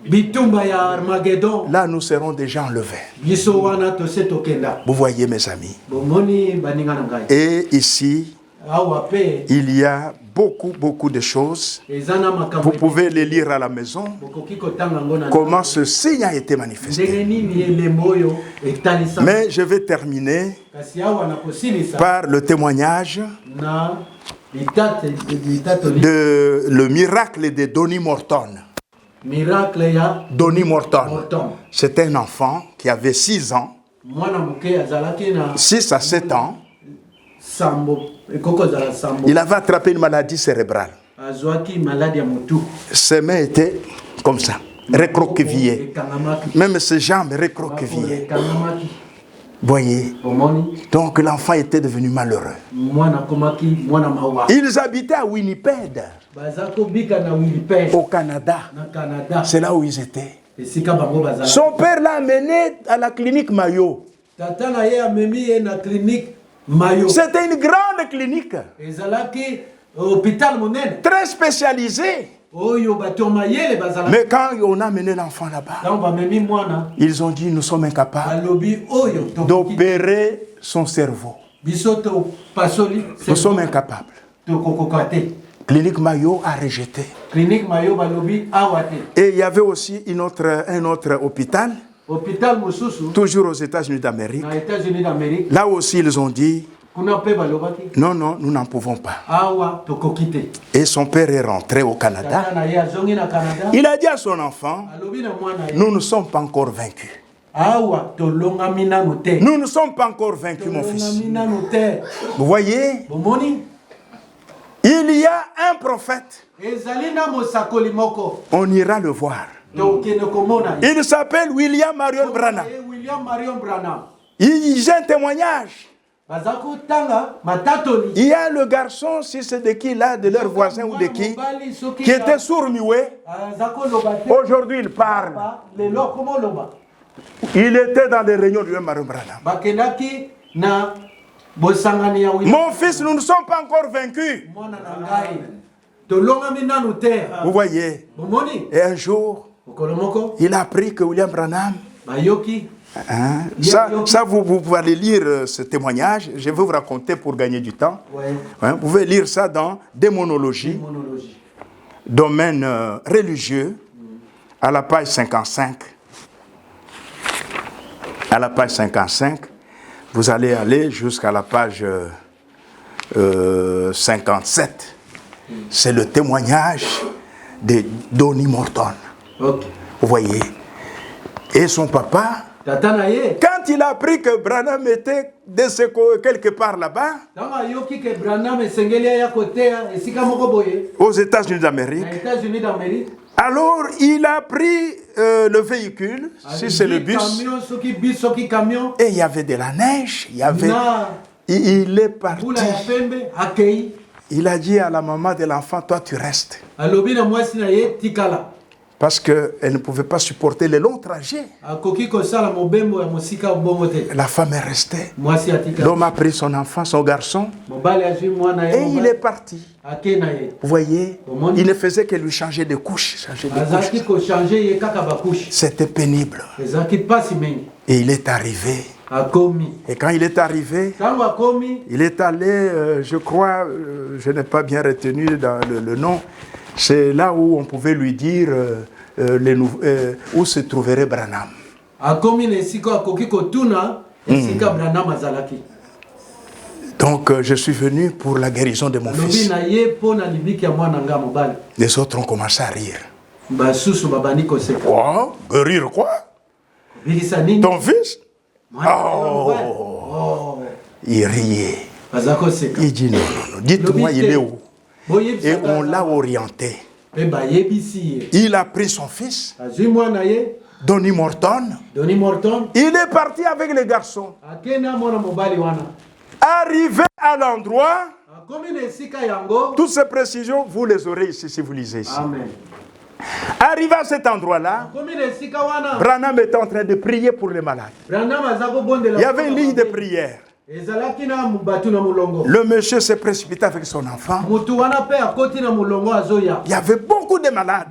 bitumba ya Armageddon.
Là, nous serons déjà enlevés.
Biso wana tose tokenda.
Vous voyez, mes amis.
Bomoni baninga na ngai.
Et ici,
Awa pe
il y a beaucoup de choses.
ezana makambo.
Vous pouvez les lire à la maison.
Bokoki kotanga ngo na.
Comment ce signe a été manifesté.
Ndenge nini elembo oyo etalisa.
Mais je vais terminer
Kasi awa na kosilisa
par le témoignage
na
le miracle de Donny Morton. Donny Morton. C'était un enfant qui avait 6 ans, 6 à 7 ans. Il avait attrapé une maladie cérébrale. Ses mains étaient comme ça, recroquevillées. Même ses jambes recroquevillées. Voyez. Donc l'enfant était devenu malheureux. Ils habitaient à Winnipeg, au Canada. C'est là où ils étaient. Son père l'a amené à la clinique Mayo. C'était une grande clinique, très spécialisée. Mais quand on a amené l'enfant là-bas, ils ont dit, nous sommes incapables d'opérer son cerveau. Nous sommes incapables. Clinique Mayo a rejeté. Et il y avait aussi un autre hôpital, toujours aux États-Unis d'Amérique. Là aussi, ils ont dit, non, non, nous n'en pouvons pas. Et son père est rentré au Canada. Il a dit à son enfant, nous ne sommes pas encore vaincus. Nous ne sommes pas encore vaincus, mon fils. Vous voyez, il y a un prophète. On ira le voir. Il s'appelle William Marion Branham. Il y a un témoignage. Il y a le garçon, si c'est de qui là, de leur voisin ou de qui était sourd-muet. Aujourd'hui, il parle. Il était dans les réunions de Marion Branham. Mon fils, nous ne sommes pas encore vaincus. Vous voyez. Et un jour, il a appris que William Branham, ça vous pouvez aller lire ce témoignage. Je vais vous raconter pour gagner du temps. Vous pouvez lire ça dans Démonologie, domaine religieux, à la page 55. À la page 55, vous allez aller jusqu'à la page 57. C'est le témoignage de Donny Morton. Vous voyez. Et son papa, quand il a appris que Branham était quelque part là-bas, aux États-Unis d'Amérique, alors il a pris le véhicule, si c'est le bus, et il y avait de la neige, il est parti. Il a dit à la maman de l'enfant, toi tu restes. Parce qu'elle ne pouvait pas supporter les longs trajets. La femme est restée. L'homme a pris son enfant, son garçon, et il est parti. Vous voyez, il ne faisait que lui changer de couche. C'était pénible. Et il est arrivé. Et quand il est arrivé, il est allé, je crois, je n'ai pas bien retenu dans le nom, c'est là où on pouvait lui dire où se trouverait Branham. Donc je suis venu pour la guérison de mon fils. Les autres ont commencé à rire. Quoi? Rire quoi? Ton fils? Oh. Il riait. Il dit non, non, dites-moi il est où? Et on l'a orienté. Il a pris son fils, Donny Morton. Il est parti avec les garçons. Arrivé à l'endroit, toutes ces précisions, vous les aurez ici si vous lisez ici. Amen. Arrivé à cet endroit-là, Branham était en train de prier pour les malades. Il y avait une ligne de prière. Le monsieur s'est précipité avec son enfant. Il y avait beaucoup de malades.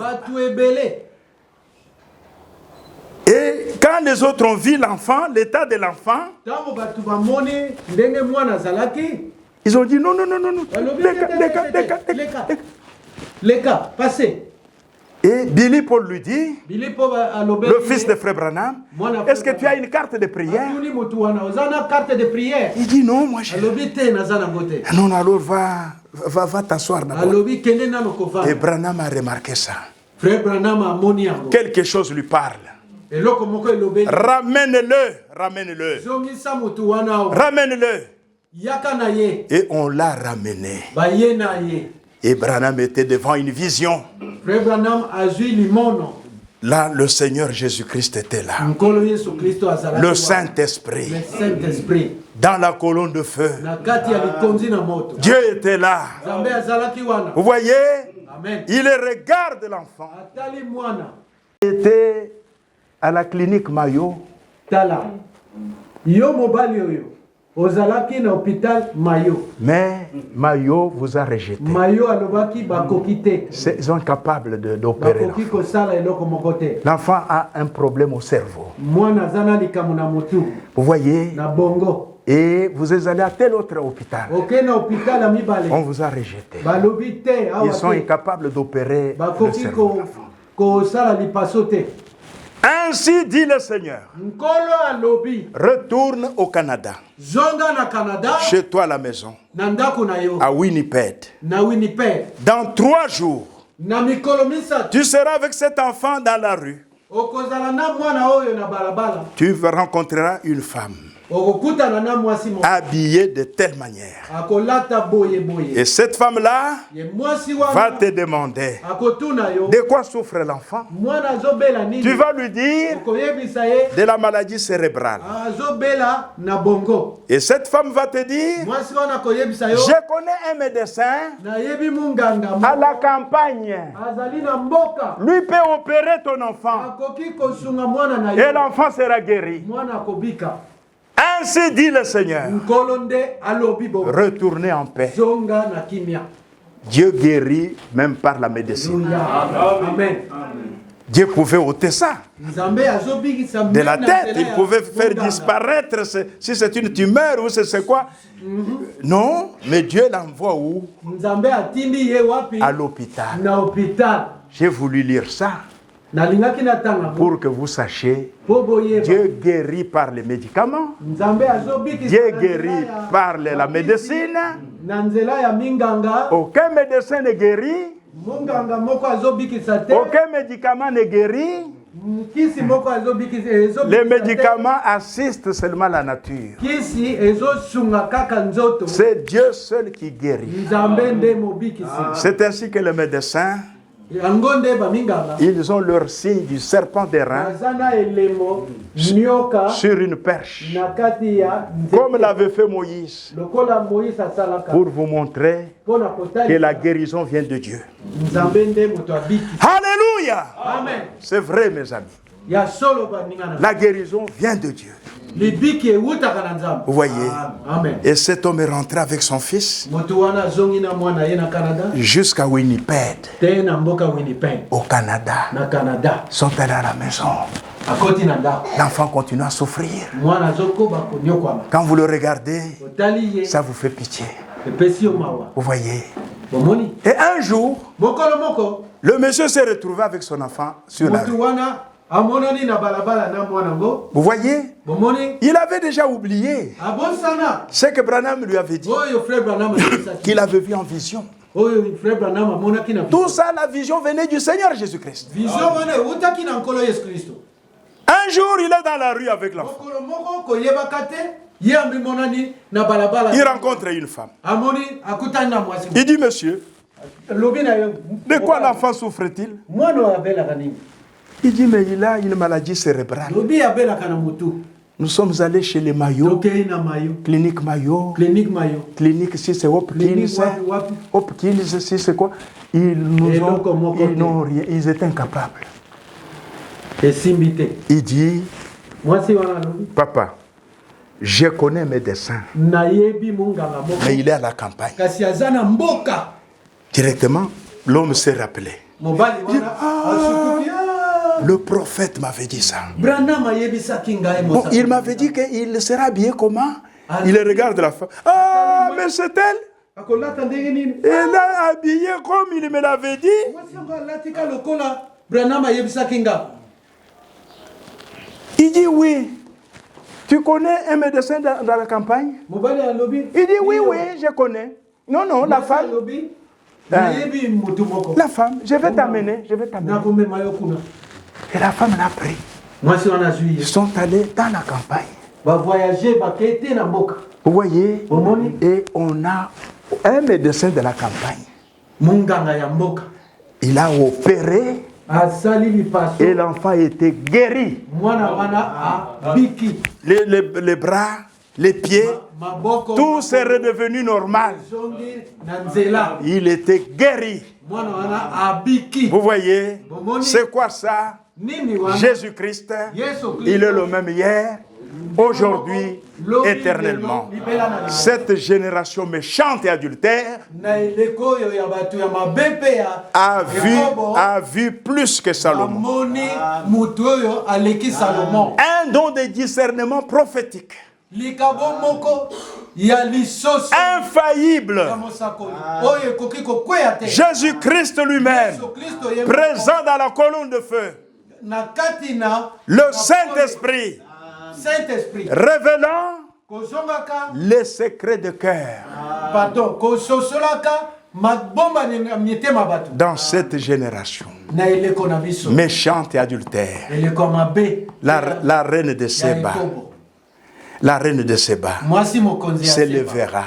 Et quand les autres ont vu l'enfant, l'état de l'enfant, ils ont dit non, non, non, non, non. Les cas, passez. Et Billy Paul lui dit, le fils de Frère Branham, est-ce que tu as une carte de prière? Il dit non, moi je... Non, alors va t'asseoir d'abord. Et Branham a remarqué ça. Quelque chose lui parle. Ramène-le, ramène-le. Ramène-le. Et on l'a ramené. Et Branham était devant une vision. Là, le Seigneur Jésus-Christ était là. Le Saint-Esprit. Dans la colonne de feu. Dieu était là. Vous voyez? Il regarde l'enfant. Il était à la clinique Mayo. Mais Mayo vous a rejeté. Ils sont incapables d'opérer. L'enfant a un problème au cerveau. Vous voyez? Et vous êtes allé à tel autre hôpital. On vous a rejeté. Ils sont incapables d'opérer le cerveau. Ainsi dit le Seigneur. Retourne au Canada. Chez toi à la maison. À Winnipeg. Dans 3 jours. Tu seras avec cet enfant dans la rue. Tu rencontreras une femme. Habillée de telle manière. Et cette femme-là va te demander de quoi souffre l'enfant. Tu vas lui dire de la maladie cérébrale. Et cette femme va te dire, je connais un médecin à la campagne. Lui peut opérer ton enfant. Et l'enfant sera guéri. Ainsi dit le Seigneur. Retournez en paix. Dieu guérit même par la médecine. Amen. Dieu pouvait ôter ça de la tête. Il pouvait faire disparaître si c'est une tumeur ou c'est quoi. Non, mais Dieu l'envoie où? À l'hôpital. J'ai voulu lire ça pour que vous sachiez, Dieu guérit par les médicaments, Dieu guérit par la médecine. Aucun médecin ne guérit, aucun médicament ne guérit. Les médicaments assistent seulement la nature. C'est Dieu seul qui guérit. C'est ainsi que les médecins, ils ont leur signe du serpent d'airain sur une perche, comme l'avait fait Moïse, pour vous montrer que la guérison vient de Dieu. Alléluia! C'est vrai, mes amis. La guérison vient de Dieu. Vous voyez? Et cet homme est rentré avec son fils jusqu'à Winnipeg, au Canada. Ils sont allés à la maison. L'enfant continue à souffrir. Quand vous le regardez, ça vous fait pitié. Vous voyez? Et un jour, le monsieur s'est retrouvé avec son enfant sur la rue. Vous voyez? Il avait déjà oublié ce que Branham lui avait dit, qu'il avait vu en vision. Tout ça, la vision venait du Seigneur Jésus-Christ. Un jour, il est dans la rue avec l'enfant. Il rencontre une femme. Il dit, monsieur, de quoi l'enfant souffre-t-il? Il dit, mais il a une maladie cérébrale. Nous sommes allés chez les Mayo, clinique Mayo, clinique si c'est Hopkins, si c'est quoi. Ils n'ont rien, ils étaient incapables. Il dit, papa, je connais un médecin, mais il est à la campagne. Directement, l'homme s'est rappelé. Il dit, le prophète m'avait dit ça. Bon, il m'avait dit qu'il sera habillé comment? Il regarde la femme. Ah, mais c'est elle. Elle a habillé comme il me l'avait dit. Il dit oui. Tu connais un médecin dans la campagne? Il dit oui, oui, je connais. Non, non, la femme. La femme, je vais t'amener. Et la femme l'a pris. Ils sont allés dans la campagne. Vous voyez, et on a un médecin de la campagne. Il a opéré et l'enfant était guéri. Les bras, les pieds, tout s'est redevenu normal. Il était guéri. Vous voyez, c'est quoi ça? Jésus-Christ, il est le même hier, aujourd'hui, éternellement. Cette génération méchante et adultère a vu plus que Salomon. Un don de discernement prophétique. Infaillible. Jésus-Christ lui-même, présent dans la colonne de feu. Le Saint-Esprit révélant les secrets de cœur dans cette génération méchante et adultère. La reine de Séba, s'élèvera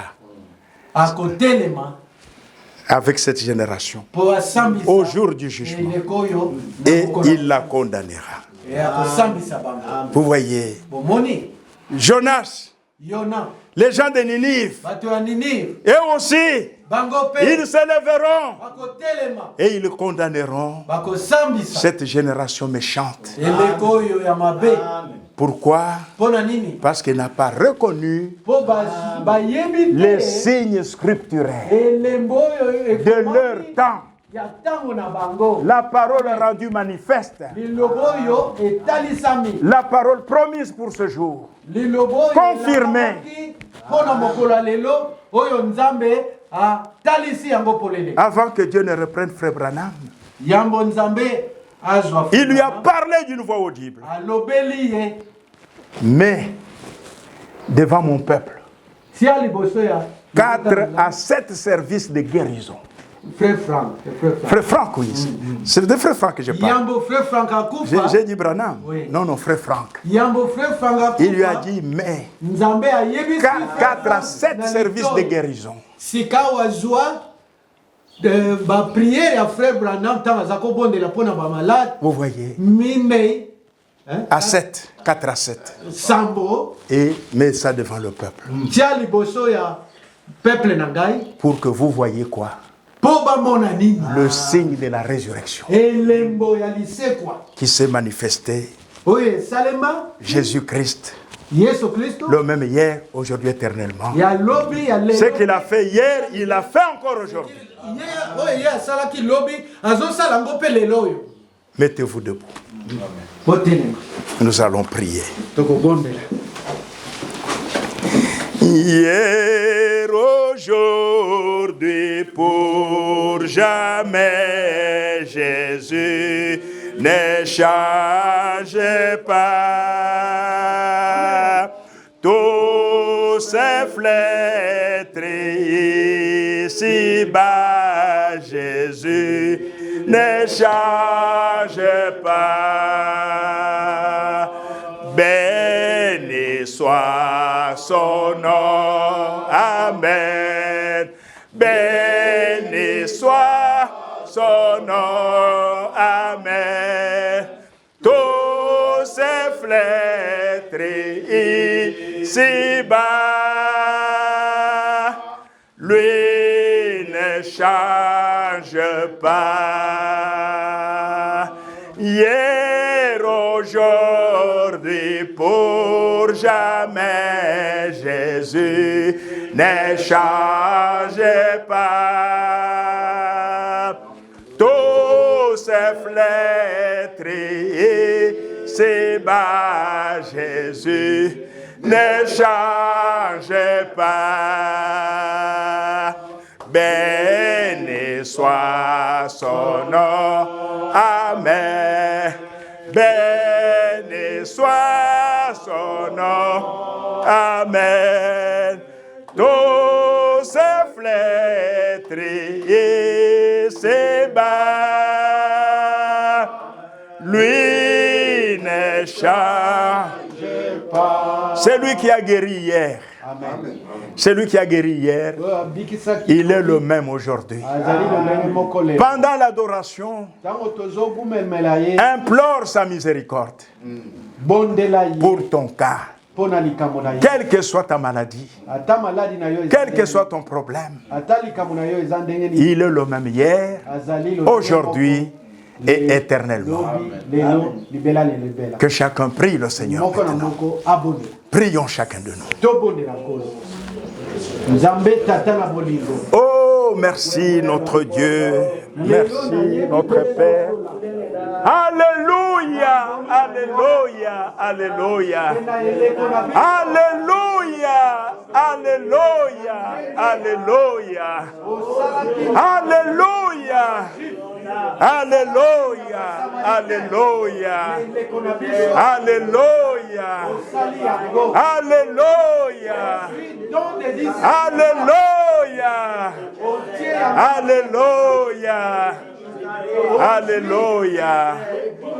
avec cette génération au jour du jugement et il la condamnera. Vous voyez, Jonas, les gens de Ninive, et aussi, ils s'élèveront et ils condamneront cette génération méchante. Pourquoi? Parce qu'il n'a pas reconnu les signes scripturaires de leur temps. La parole rendue manifeste. La parole promise pour ce jour. Confirmée. Avant que Dieu ne reprenne Frère Branham, il lui a parlé d'une voix audible. Mais devant mon peuple, 4 à 7 services de guérison. Frère Franck, oui. C'est de Frère Franck que je parle. J'ai dit Branham. Oui. Non, Frère Franck. Il lui a dit, mais 4 à 7 services de guérison. Vous voyez, à 7, 4 à 7. Mais ça devant le peuple. Pour que vous voyez quoi? Le signe de la résurrection qui s'est manifesté. Jésus-Christ, le même hier, aujourd'hui, éternellement. Ce qu'il a fait hier, il l'a fait encore aujourd'hui. Mettez-vous debout. Nous allons prier. Hier, aujourd'hui, pour jamais, Jésus ne change pas. Tous ces flétris ici-bas, Jésus ne change pas. Béni soit son nom, Amen. Béni soit son nom, Amen. Tous ces flétris ici-bas, lui ne change pas. Hier, aujourd'hui, pour jamais, Jésus ne change pas. Tous ces flétris ici-bas, Jésus ne change pas. Béni soit son nom, Amen. son nom. Amen. Tous se flétrit et se bat. Lui ne change pas. C'est lui qui a guéri hier.
Amen.
C'est lui qui a guéri hier. Il est le même aujourd'hui. Pendant l'adoration, implore sa miséricorde pour ton cas. Quelle que soit ta maladie, quel que soit ton problème, il est le même hier, aujourd'hui et éternellement. Que chacun prie le Seigneur maintenant. Prions chacun de nous. Oh, merci notre Dieu. Merci notre Père. Alléluia, alléluia, alléluia. Alléluia, alléluia, alléluia. Alléluia. Alléluia, alléluia, alléluia, alléluia, alléluia, alléluia, alléluia.